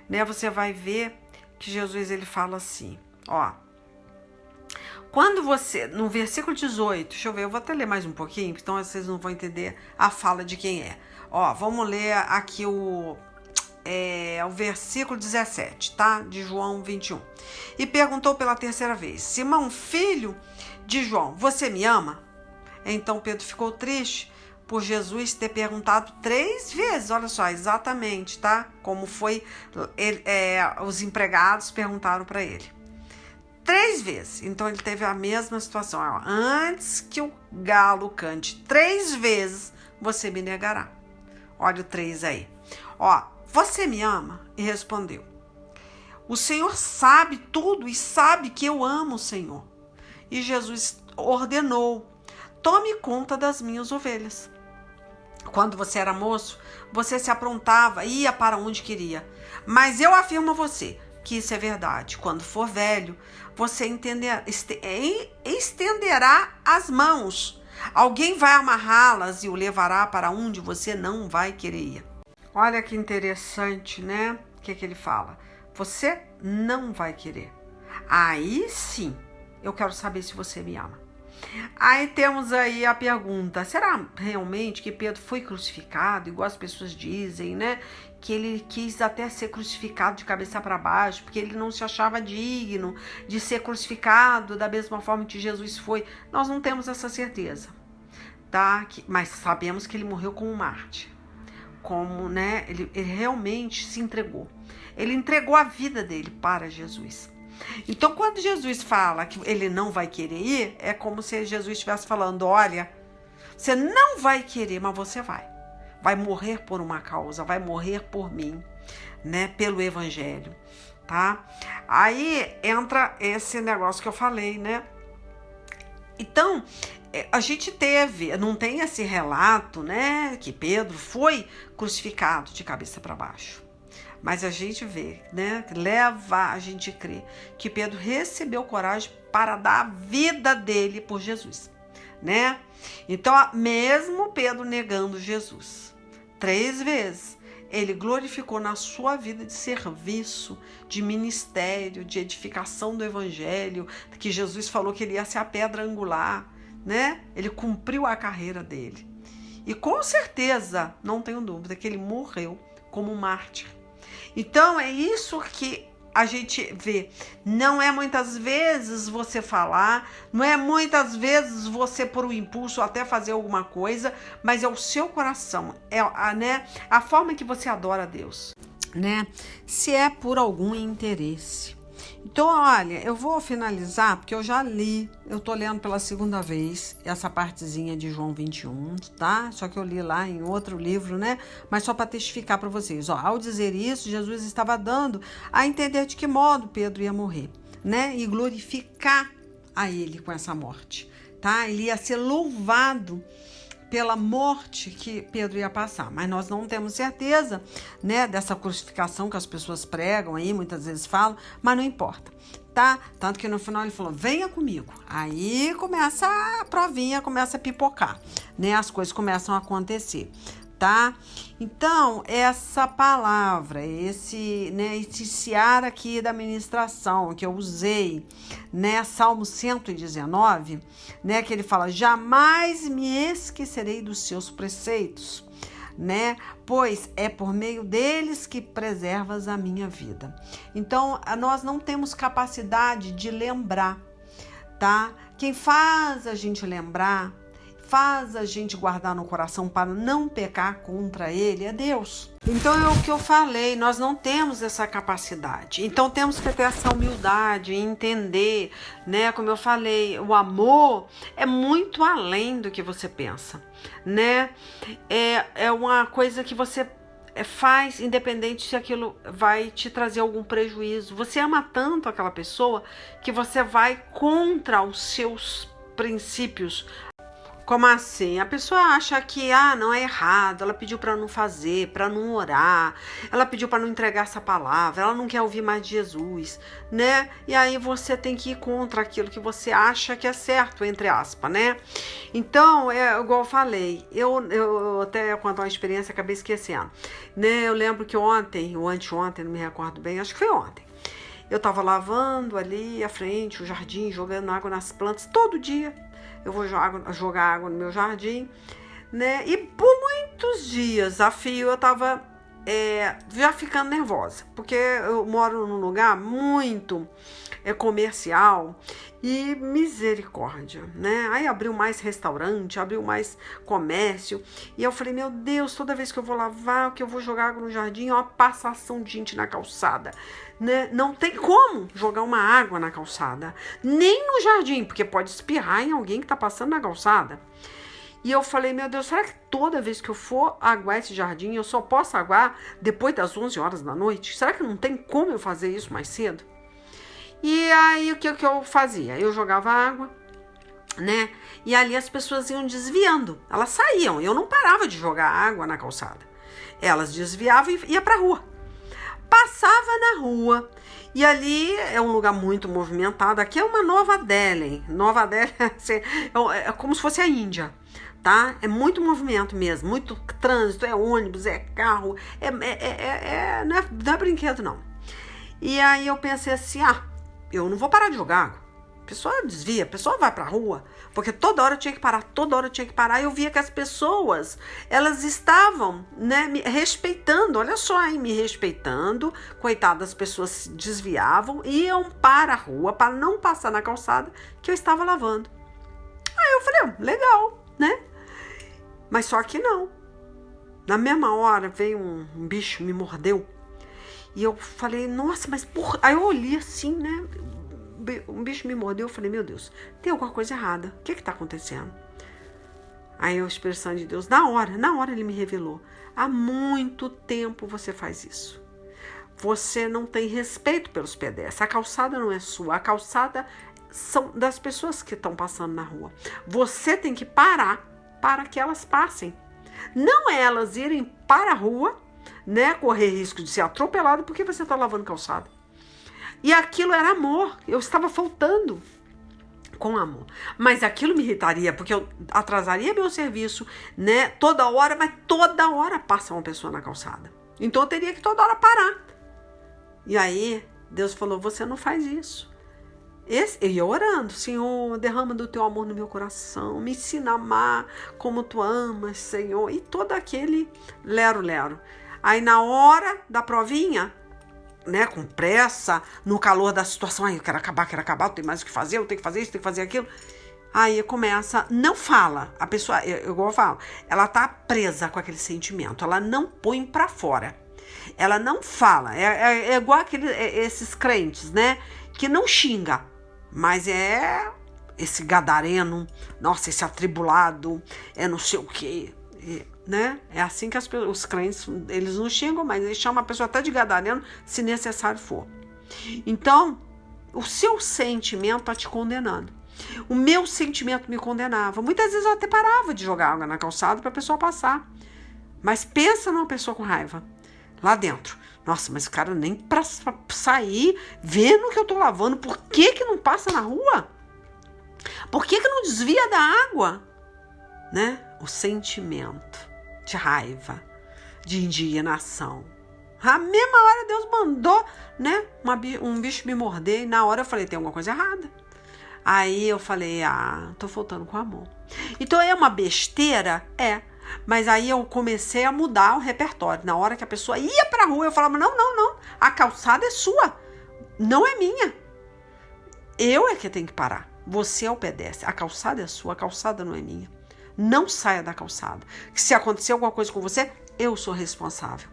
né? Você vai ver que Jesus, ele fala assim, ó. Quando você, no versículo 18, deixa eu ver, eu vou até ler mais um pouquinho, então vocês não vão entender a fala de quem é. Ó, vamos ler aqui o versículo 17, tá? De João 21. E perguntou pela 3ª vez, Simão, filho de João, você me ama? Então Pedro ficou triste por Jesus ter perguntado 3 vezes, olha só, exatamente, tá? Como foi, os empregados perguntaram para ele. 3 vezes, então ele teve a mesma situação, ó, antes que o galo cante 3 vezes, você me negará. Olha o 3 aí. Ó, você me ama? E respondeu, o Senhor sabe tudo e sabe que eu amo o Senhor. E Jesus ordenou, tome conta das minhas ovelhas. Quando você era moço, você se aprontava e ia para onde queria. Mas eu afirmo a você que isso é verdade. Quando for velho, você estenderá as mãos. Alguém vai amarrá-las e o levará para onde você não vai querer ir. Olha que interessante, né? O que ele fala? Você não vai querer. Aí sim, eu quero saber se você me ama. Aí temos aí a pergunta, será realmente que Pedro foi crucificado, igual as pessoas dizem, né? Que ele quis até ser crucificado de cabeça para baixo, porque ele não se achava digno de ser crucificado da mesma forma que Jesus foi. Nós não temos essa certeza, tá? Mas sabemos que ele morreu como um mártir, como, né? Ele realmente se entregou. Ele entregou a vida dele para Jesus. Então, quando Jesus fala que ele não vai querer ir, é como se Jesus estivesse falando, olha, você não vai querer, mas você vai. Vai morrer por uma causa, vai morrer por mim, né? Pelo evangelho, tá? Aí entra esse negócio que eu falei, né? Então, a gente não tem esse relato, né? Que Pedro foi crucificado de cabeça para baixo. Mas a gente vê, né? Leva a gente a crer que Pedro recebeu coragem para dar a vida dele por Jesus, né? Então, mesmo Pedro negando Jesus 3 vezes, ele glorificou na sua vida de serviço, de ministério, de edificação do evangelho, que Jesus falou que ele ia ser a pedra angular, né? Ele cumpriu a carreira dele. E com certeza, não tenho dúvida, que ele morreu como mártir. Então, é isso que a gente vê. Não é muitas vezes você falar, não é muitas vezes você por um impulso até fazer alguma coisa, mas é o seu coração, né, a forma que você adora a Deus, né? Se é por algum interesse. Então, olha, eu vou finalizar, porque eu já li, eu tô lendo pela 2ª vez essa partezinha de João 21, tá? Só que eu li lá em outro livro, né? Mas só para testificar para vocês, ó, ao dizer isso, Jesus estava dando a entender de que modo Pedro ia morrer, né? E glorificar a ele com essa morte, tá? Ele ia ser louvado pela morte que Pedro ia passar, mas nós não temos certeza, né, dessa crucificação que as pessoas pregam aí, muitas vezes falam, mas não importa, tá? Tanto que no final ele falou, venha comigo. Aí começa a provinha, começa a pipocar, né? As coisas começam a acontecer, tá? Então, essa palavra, esse seara aqui da ministração que eu usei, né, Salmo 119, né, que ele fala, jamais me esquecerei dos seus preceitos, né, pois é por meio deles que preservas a minha vida. Então, nós não temos capacidade de lembrar, tá? Quem faz a gente lembrar, faz a gente guardar no coração para não pecar contra ele é Deus. Então é o que eu falei, nós não temos essa capacidade. Então temos que ter essa humildade, entender, né? Como eu falei, o amor é muito além do que você pensa, né? É uma coisa que você faz independente se aquilo vai te trazer algum prejuízo. Você ama tanto aquela pessoa que você vai contra os seus princípios. Como assim? A pessoa acha que não é errado, ela pediu para não fazer, para não orar, ela pediu para não entregar essa palavra, ela não quer ouvir mais de Jesus, né? E aí você tem que ir contra aquilo que você acha que é certo, entre aspas, né? Então, igual eu falei, eu até quanto à experiência acabei esquecendo, né? Eu lembro que ontem, ou anteontem, não me recordo bem, acho que foi ontem, eu estava lavando ali à frente o jardim, jogando água nas plantas todo dia. Eu vou jogar água no meu jardim, né? E por muitos dias a fio eu tava já ficando nervosa, porque eu moro num lugar muito comercial e misericórdia, né? Aí abriu mais restaurante, abriu mais comércio e eu falei, meu Deus, toda vez que eu vou lavar, que eu vou jogar água no jardim, ó, passação de gente na calçada, né? Não tem como jogar uma água na calçada, nem no jardim, porque pode espirrar em alguém que tá passando na calçada. E eu falei, meu Deus, será que toda vez que eu for aguar esse jardim, eu só posso aguar depois das 11 horas da noite? Será que não tem como eu fazer isso mais cedo? E aí, o que eu fazia? Eu jogava água, né? E ali as pessoas iam desviando. Elas saíam. Eu não parava de jogar água na calçada. Elas desviavam e iam pra rua. Passava na rua. E ali é um lugar muito movimentado. Aqui é uma Nova Delhi. Nova Delhi é como se fosse a Índia, tá? É muito movimento mesmo. Muito trânsito. É ônibus, é carro. Não é brinquedo, não. E aí eu pensei assim, eu não vou parar de jogar água. A pessoa desvia, a pessoa vai pra rua, porque toda hora eu tinha que parar, e eu via que as pessoas, elas estavam, né, me respeitando, olha só, hein, me respeitando, coitadas, as pessoas se desviavam, iam para a rua, para não passar na calçada que eu estava lavando. Aí eu falei, legal, né? Mas só que não. Na mesma hora veio um bicho, me mordeu. E eu falei, nossa, mas porra. Aí eu olhei assim, né? Um bicho me mordeu. Eu falei, meu Deus, tem alguma coisa errada. O que tá acontecendo? Aí o Espírito Santo de Deus, na hora ele me revelou. Há muito tempo você faz isso. Você não tem respeito pelos pedestres. A calçada não é sua. A calçada são das pessoas que estão passando na rua. Você tem que parar para que elas passem. Não é elas irem para a rua, né, correr risco de ser atropelado porque você está lavando calçada. E aquilo era amor, eu estava faltando com amor. Mas aquilo me irritaria, porque eu atrasaria meu serviço, né, toda hora passa uma pessoa na calçada. Então eu teria que toda hora parar. E aí Deus falou, você não faz isso. Eu ia orando, Senhor, derrama do teu amor no meu coração, me ensina a amar como tu amas, Senhor. E todo aquele lero-lero. Aí na hora da provinha, né, com pressa, no calor da situação, eu quero acabar, eu tenho mais o que fazer, eu tenho que fazer isso, tenho que fazer aquilo. Aí começa, não fala, a pessoa, igual eu falo, ela tá presa com aquele sentimento, ela não põe pra fora, ela não fala, é igual esses crentes, né, que não xinga, mas é esse gadareno, nossa, esse atribulado, não sei o quê, né? É assim que os crentes, eles não xingam, mas eles chamam a pessoa até de gadareno, se necessário for. Então, o seu sentimento está te condenando. O meu sentimento me condenava. Muitas vezes eu até parava de jogar água na calçada para a pessoa passar. Mas pensa numa pessoa com raiva, lá dentro. Nossa, mas o cara nem para sair, vendo que eu tô lavando, por que não passa na rua? Por que não desvia da água? Né? O sentimento de raiva, de indignação. A mesma hora Deus mandou, né, um bicho me morder, e na hora eu falei, tem alguma coisa errada. Aí eu falei, tô faltando com amor. Então é uma besteira? É. Mas aí eu comecei a mudar o repertório. Na hora que a pessoa ia pra rua, eu falava, não, a calçada é sua, não é minha. Eu é que tenho que parar. Você obedece. A calçada é sua, a calçada não é minha. Não saia da calçada. Se acontecer alguma coisa com você, eu sou responsável.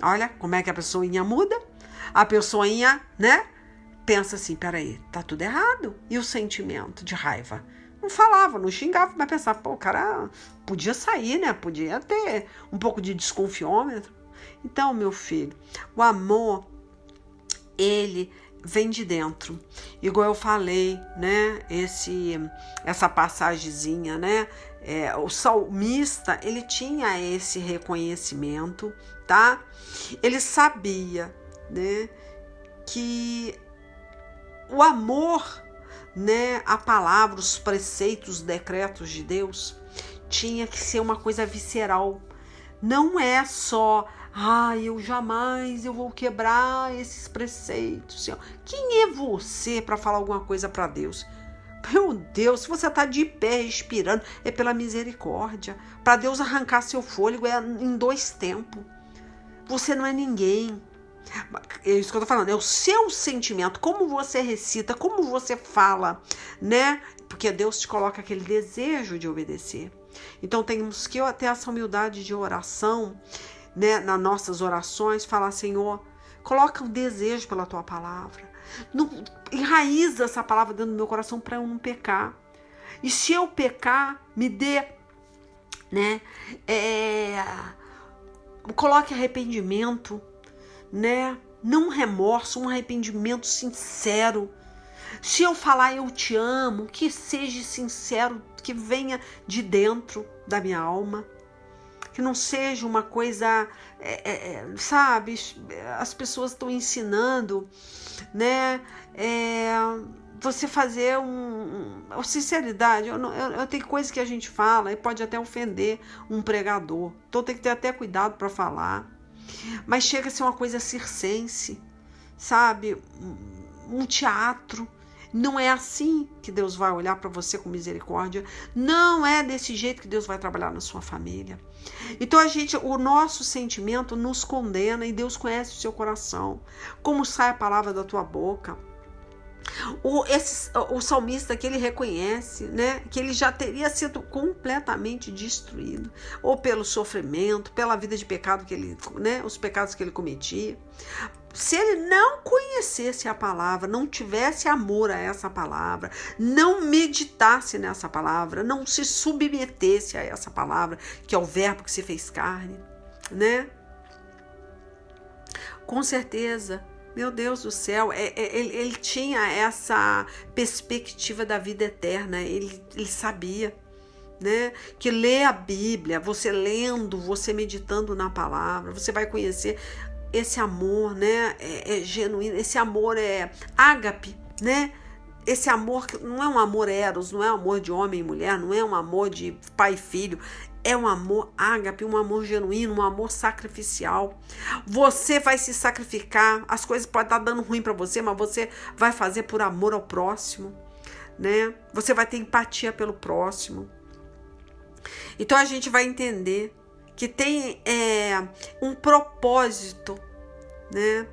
Olha como é que a pessoinha muda. A pessoinha, né, pensa assim, peraí, tá tudo errado. E o sentimento de raiva? Não falava, não xingava, mas pensava, pô, o cara podia sair, né? Podia ter um pouco de desconfiômetro. Então, meu filho, o amor, ele vem de dentro. Igual eu falei, né? Essa passagenzinha, né? O salmista, ele tinha esse reconhecimento, tá? Ele sabia, né? Que o amor, né? A palavra, os preceitos, os decretos de Deus tinha que ser uma coisa visceral. Não é só eu vou quebrar esses preceitos. Senhor. Quem é você para falar alguma coisa para Deus? Meu Deus, se você está de pé respirando, é pela misericórdia. Para Deus arrancar seu fôlego é em 2 tempos. Você não é ninguém. É isso que eu tô falando, é o seu sentimento, como você recita, como você fala, né? Porque Deus te coloca aquele desejo de obedecer. Então temos que ter essa humildade de oração, né? Nas nossas orações, falar, Senhor, coloca um desejo pela tua palavra. Enraiza essa palavra dentro do meu coração para eu não pecar. E se eu pecar, me dê, né? Coloque arrependimento, né? Não remorso, um arrependimento sincero. Se eu falar eu te amo, que seja sincero, que venha de dentro da minha alma, que não seja uma coisa, sabe, as pessoas estão ensinando, né, você fazer sinceridade, eu tenho coisas que a gente fala e pode até ofender um pregador, então tem que ter até cuidado para falar, mas chega a ser uma coisa circense, sabe, um teatro. Não é assim que Deus vai olhar para você com misericórdia. Não é desse jeito que Deus vai trabalhar na sua família. Então o nosso sentimento nos condena e Deus conhece o seu coração. Como sai a palavra da tua boca. O salmista que ele reconhece, né, que ele já teria sido completamente destruído, ou pelo sofrimento, pela vida de pecado que ele, né, os pecados que ele cometia. Se ele não conhecesse a palavra, não tivesse amor a essa palavra, não meditasse nessa palavra, não se submetesse a essa palavra, que é o verbo que se fez carne, né? Com certeza, meu Deus do céu, ele tinha essa perspectiva da vida eterna, ele sabia, né, que ler a Bíblia, você lendo, você meditando na palavra, você vai conhecer esse amor, né, é genuíno, esse amor é ágape, né, esse amor que não é um amor eros, não é um amor de homem e mulher, não é um amor de pai e filho, é um amor ágape, um amor genuíno, um amor sacrificial. Você vai se sacrificar, as coisas podem estar dando ruim para você, mas você vai fazer por amor ao próximo, né, você vai ter empatia pelo próximo. Então a gente vai entender que tem um propósito, né,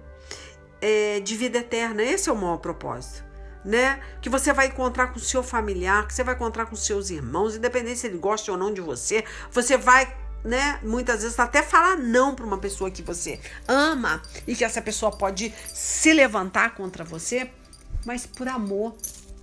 de vida eterna. Esse é o maior propósito, né, que você vai encontrar com o seu familiar, que você vai encontrar com seus irmãos, independente se ele gosta ou não de você, você vai, né, muitas vezes até falar não para uma pessoa que você ama e que essa pessoa pode se levantar contra você, mas por amor,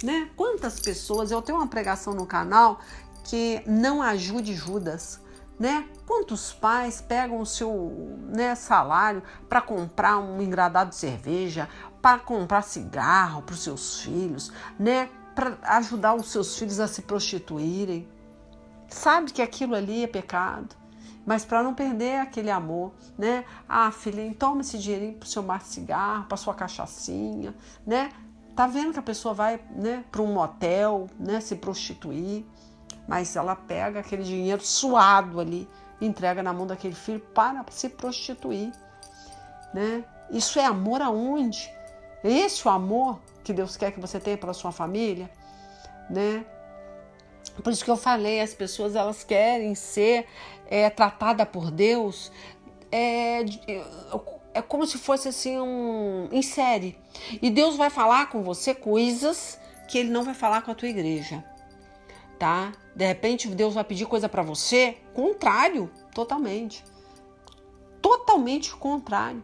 né? Quantas pessoas, eu tenho uma pregação no canal que não ajude Judas, né? Quantos pais pegam o seu, né, salário para comprar um engradado de cerveja, para comprar cigarro para os seus filhos, né? Para ajudar os seus filhos a se prostituírem. Sabe que aquilo ali é pecado, mas para não perder aquele amor, né? Filhinho, toma esse dinheirinho para o seu maço de cigarro, para sua cachaçinha, né? Tá vendo que a pessoa vai, né, para um motel, né, se prostituir, mas ela pega aquele dinheiro suado ali entrega na mão daquele filho para se prostituir, né? Isso é amor aonde? É esse o amor que Deus quer que você tenha pela sua família, né? Por isso que eu falei, as pessoas elas querem ser tratadas por Deus é como se fosse assim em série. E Deus vai falar com você coisas que Ele não vai falar com a tua igreja, tá? De repente Deus vai pedir coisa para você, contrário, totalmente contrário.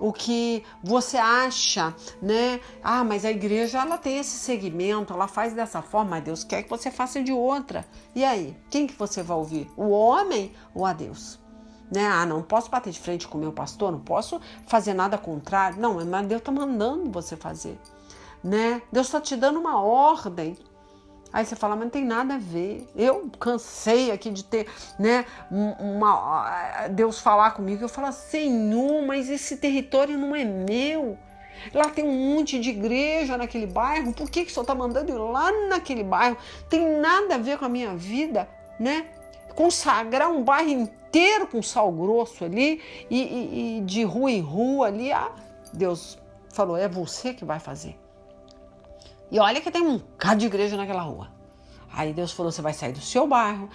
O que você acha, né? Ah, mas a igreja ela tem esse segmento, ela faz dessa forma, mas Deus quer que você faça de outra. E aí, quem que você vai ouvir? O homem ou a Deus? Né? Ah, não posso bater de frente com o meu pastor, não posso fazer nada contrário. Não, mas Deus está mandando você fazer, né? Deus está te dando uma ordem. Aí você fala, mas não tem nada a ver. Eu cansei aqui de ter, né, Deus falar comigo. Eu falo, Senhor, mas esse território não é meu. Lá tem um monte de igreja naquele bairro. Por que o Senhor está mandando ir lá naquele bairro? Tem nada a ver com a minha vida, né? Consagrar um bairro inteiro com sal grosso ali e de rua em rua ali. Ah, Deus falou, é você que vai fazer. E olha que tem um bocado de igreja naquela rua. Aí Deus falou, você vai sair do seu bairro,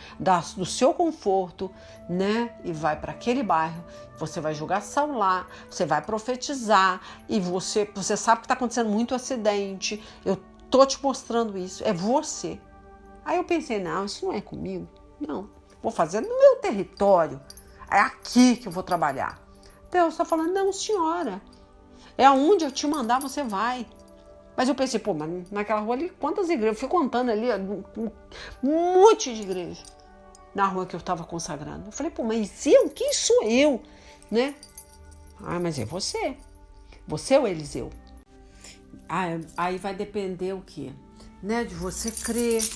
do seu conforto, né? E vai para aquele bairro, você vai jogar sal lá, você vai profetizar e você sabe que está acontecendo muito acidente. Eu tô te mostrando isso, é você. Aí eu pensei, não, isso não é comigo. Não, vou fazer no meu território. É aqui que eu vou trabalhar. Deus está falando, não, senhora. É aonde eu te mandar, você vai. Mas eu pensei, pô, mas naquela rua ali, quantas igrejas? Eu fui contando ali, um monte de igreja na rua que eu estava consagrando. Eu falei, pô, mas eu? Quem sou eu? Né? Ah, mas é você. Você é o Eliseu. Aí vai depender o quê? Né? De você crer,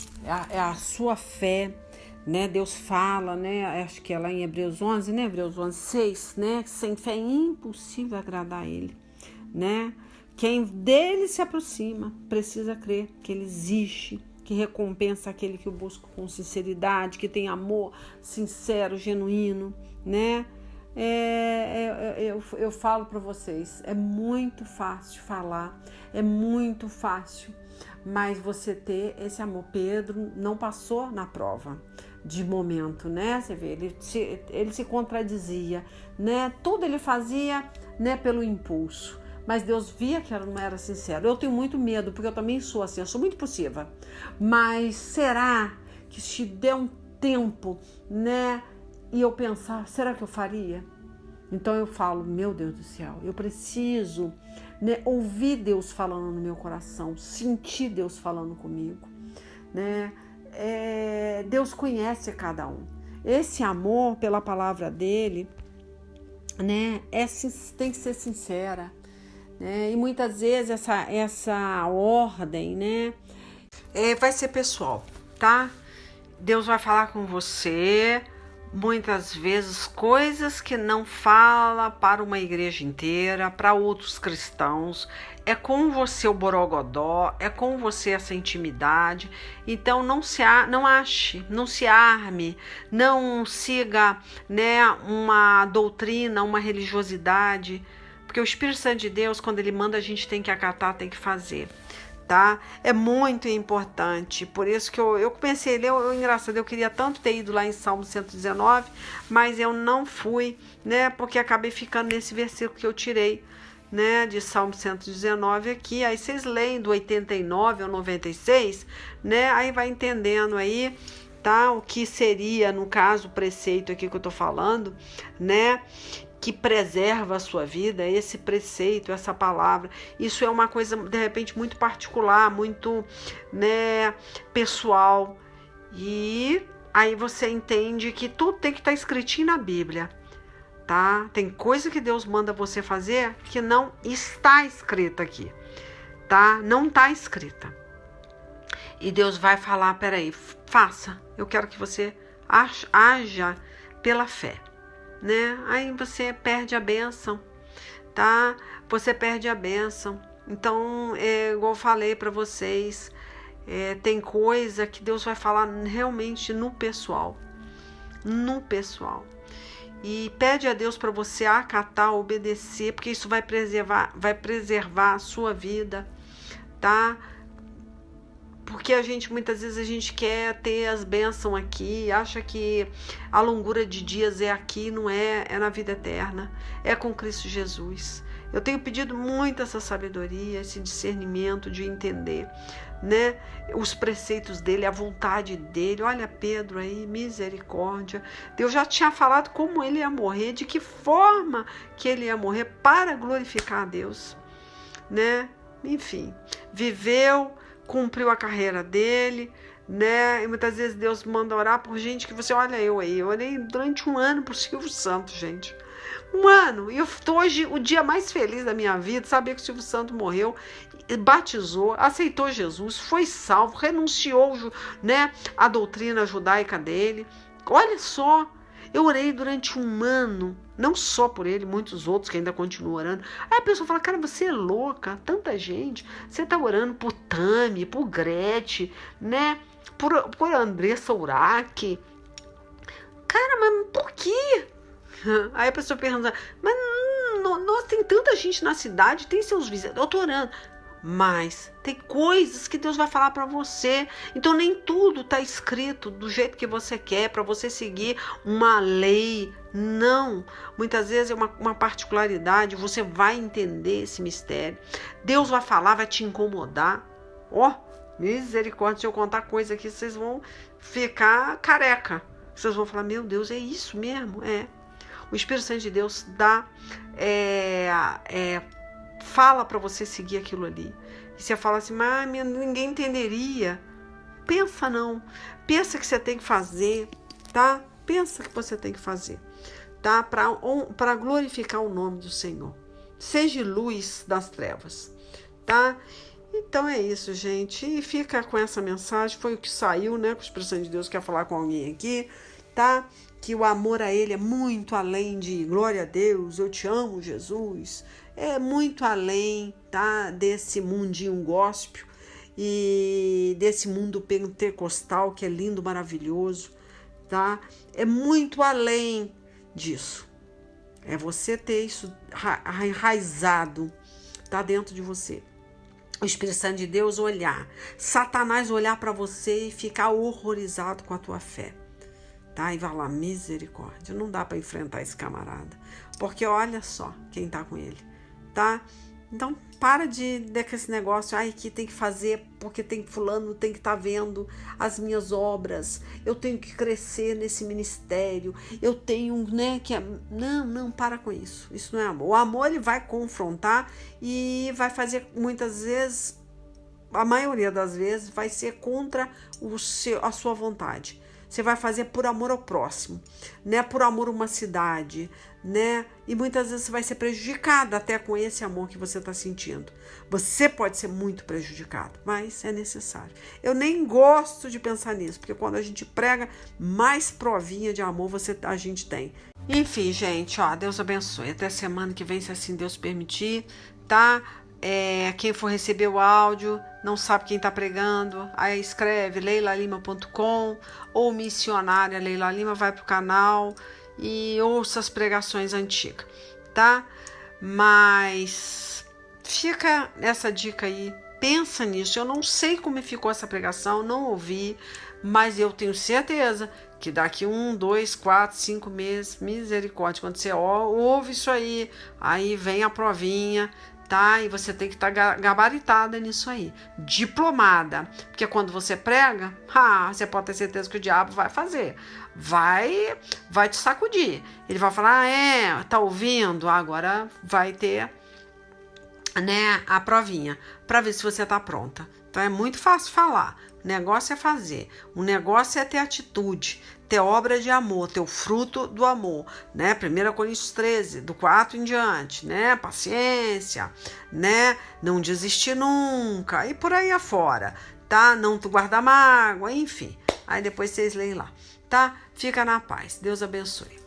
é a sua fé, né? Deus fala, né? Acho que é lá em Hebreus 11, né? Hebreus 11, 6, né? Sem fé é impossível agradar a Ele, né? Quem dele se aproxima precisa crer que ele existe, que recompensa aquele que o busca com sinceridade, que tem amor sincero, genuíno, né? Eu falo para vocês, é muito fácil falar, é muito fácil, mas você ter esse amor. Pedro não passou na prova de momento, né? Você vê, ele se contradizia, né? Tudo ele fazia, né, pelo impulso. Mas Deus via que ela não era sincera. Eu tenho muito medo, porque eu também sou assim, eu sou muito impulsiva. Mas será que se der um tempo, né, e eu pensar, será que eu faria? Então eu falo, meu Deus do céu, eu preciso, né, ouvir Deus falando no meu coração, sentir Deus falando comigo, né? Deus conhece cada um. Esse amor pela palavra dele, né, tem que ser sincera. E muitas vezes essa ordem, né, vai ser pessoal, tá? Deus vai falar com você, muitas vezes, coisas que não fala para uma igreja inteira, para outros cristãos. É com você o borogodó, é com você essa intimidade. Então não se arme, não siga, né, uma doutrina, uma religiosidade. Porque o Espírito Santo de Deus, quando Ele manda, a gente tem que acatar, tem que fazer, tá? É muito importante. Por isso que eu comecei a ler, engraçado, eu queria tanto ter ido lá em Salmo 119, mas eu não fui, né? Porque acabei ficando nesse versículo que eu tirei, né? De Salmo 119 aqui. Aí vocês leem do 89 ao 96, né? Aí vai entendendo aí, tá? O que seria, no caso, o preceito aqui que eu tô falando, né? Que preserva a sua vida, esse preceito, essa palavra. Isso é uma coisa, de repente, muito particular, muito, né, pessoal. E aí você entende que tudo tem que estar escritinho na Bíblia, tá? Tem coisa que Deus manda você fazer que não está escrita aqui, tá? Não está escrita. E Deus vai falar, peraí, faça. Eu quero que você haja pela fé. Né? Aí você perde a bênção, tá? Você perde a bênção. Então, igual eu falei para vocês, tem coisa que Deus vai falar realmente no pessoal. No pessoal. E pede a Deus para você acatar, obedecer, porque isso vai preservar a sua vida, tá? Porque muitas vezes a gente quer ter as bênçãos aqui, acha que a longura de dias é aqui, não é, é na vida eterna, é com Cristo Jesus. Eu tenho pedido muito essa sabedoria, esse discernimento de entender, né, os preceitos dele, a vontade dele. Olha Pedro aí, misericórdia. Deus já tinha falado como ele ia morrer, de que forma que ele ia morrer para glorificar a Deus, né? Enfim, viveu, cumpriu a carreira dele, né? E muitas vezes Deus manda orar por gente que você, olha eu orei durante um ano por Silvio Santos, gente. Um ano. E eu tô hoje, o dia mais feliz da minha vida, saber que o Silvio Santos morreu, batizou, aceitou Jesus, foi salvo, renunciou, né, a doutrina judaica dele. Olha só, eu orei durante um ano, não só por ele, muitos outros que ainda continuam orando. Aí a pessoa fala, cara, você é louca, tanta gente. Você tá orando por Tami, por Gretchen, né, por Andressa Urach. Cara, mas por quê? Aí a pessoa pergunta, mas nossa, tem tanta gente na cidade, tem seus vizinhos, eu tô orando. Mas tem coisas que Deus vai falar para você. Então nem tudo tá escrito do jeito que você quer, para você seguir uma lei. Não. Muitas vezes é uma particularidade, você vai entender esse mistério. Deus vai falar, vai te incomodar. Ó, misericórdia, se eu contar coisa aqui, vocês vão ficar careca. Vocês vão falar, meu Deus, é isso mesmo? É. O Espírito Santo de Deus dá, fala para você seguir aquilo ali. E você fala assim, mas ninguém entenderia. Pensa não. Pensa que você tem que fazer, tá? Pensa que você tem que fazer, tá? Para glorificar o nome do Senhor. Seja luz das trevas, tá? Então é isso, gente. E fica com essa mensagem. Foi o que saiu, né? Que o Espírito Santo de Deus quer falar com alguém aqui, tá? Que o amor a ele é muito além de glória a Deus, eu te amo, Jesus. É muito além, tá? Desse mundinho gospel e desse mundo pentecostal que é lindo, maravilhoso, tá? É muito além disso. É você ter isso enraizado, tá dentro de você. O Espírito Santo de Deus olhar, Satanás olhar para você e ficar horrorizado com a tua fé. Tá? E vai lá, misericórdia, não dá para enfrentar esse camarada, porque olha só quem tá com ele, tá? Então para de com esse negócio, ai, que tem que fazer porque tem fulano, tem que estar vendo as minhas obras, eu tenho que crescer nesse ministério, eu tenho, né, que não, para com isso, isso não é amor. O amor ele vai confrontar e vai fazer muitas vezes, a maioria das vezes vai ser contra a sua vontade. Você vai fazer por amor ao próximo, né? Por amor a uma cidade, né? E muitas vezes você vai ser prejudicado até com esse amor que você está sentindo. Você pode ser muito prejudicado, mas é necessário. Eu nem gosto de pensar nisso, porque quando a gente prega, mais provinha de amor a gente tem. Enfim, gente, ó, Deus abençoe. Até semana que vem, se assim Deus permitir, tá? Quem for receber o áudio, não sabe quem está pregando, aí escreve leilalima.com ou missionária Leila Lima, vai pro canal e ouça as pregações antigas, tá? Mas fica essa dica aí, pensa nisso. Eu não sei como ficou essa pregação, não ouvi, mas eu tenho certeza que daqui 1, 2, 4, 5 meses, misericórdia, quando você ouve isso aí vem a provinha, tá? E você tem que estar gabaritada nisso aí, diplomada, porque quando você prega, você pode ter certeza que o diabo vai fazer, vai te sacudir, ele vai falar, tá ouvindo? Agora vai ter, né, a provinha, para ver se você tá pronta. Então é muito fácil falar, o negócio é fazer, o negócio é ter atitude, ter obra de amor, ter o fruto do amor, né? 1 Coríntios 13, do 4 em diante, né? Paciência, né? Não desistir nunca, e por aí afora, tá? Não tu guardar mágoa, enfim. Aí depois vocês leem lá, tá? Fica na paz. Deus abençoe.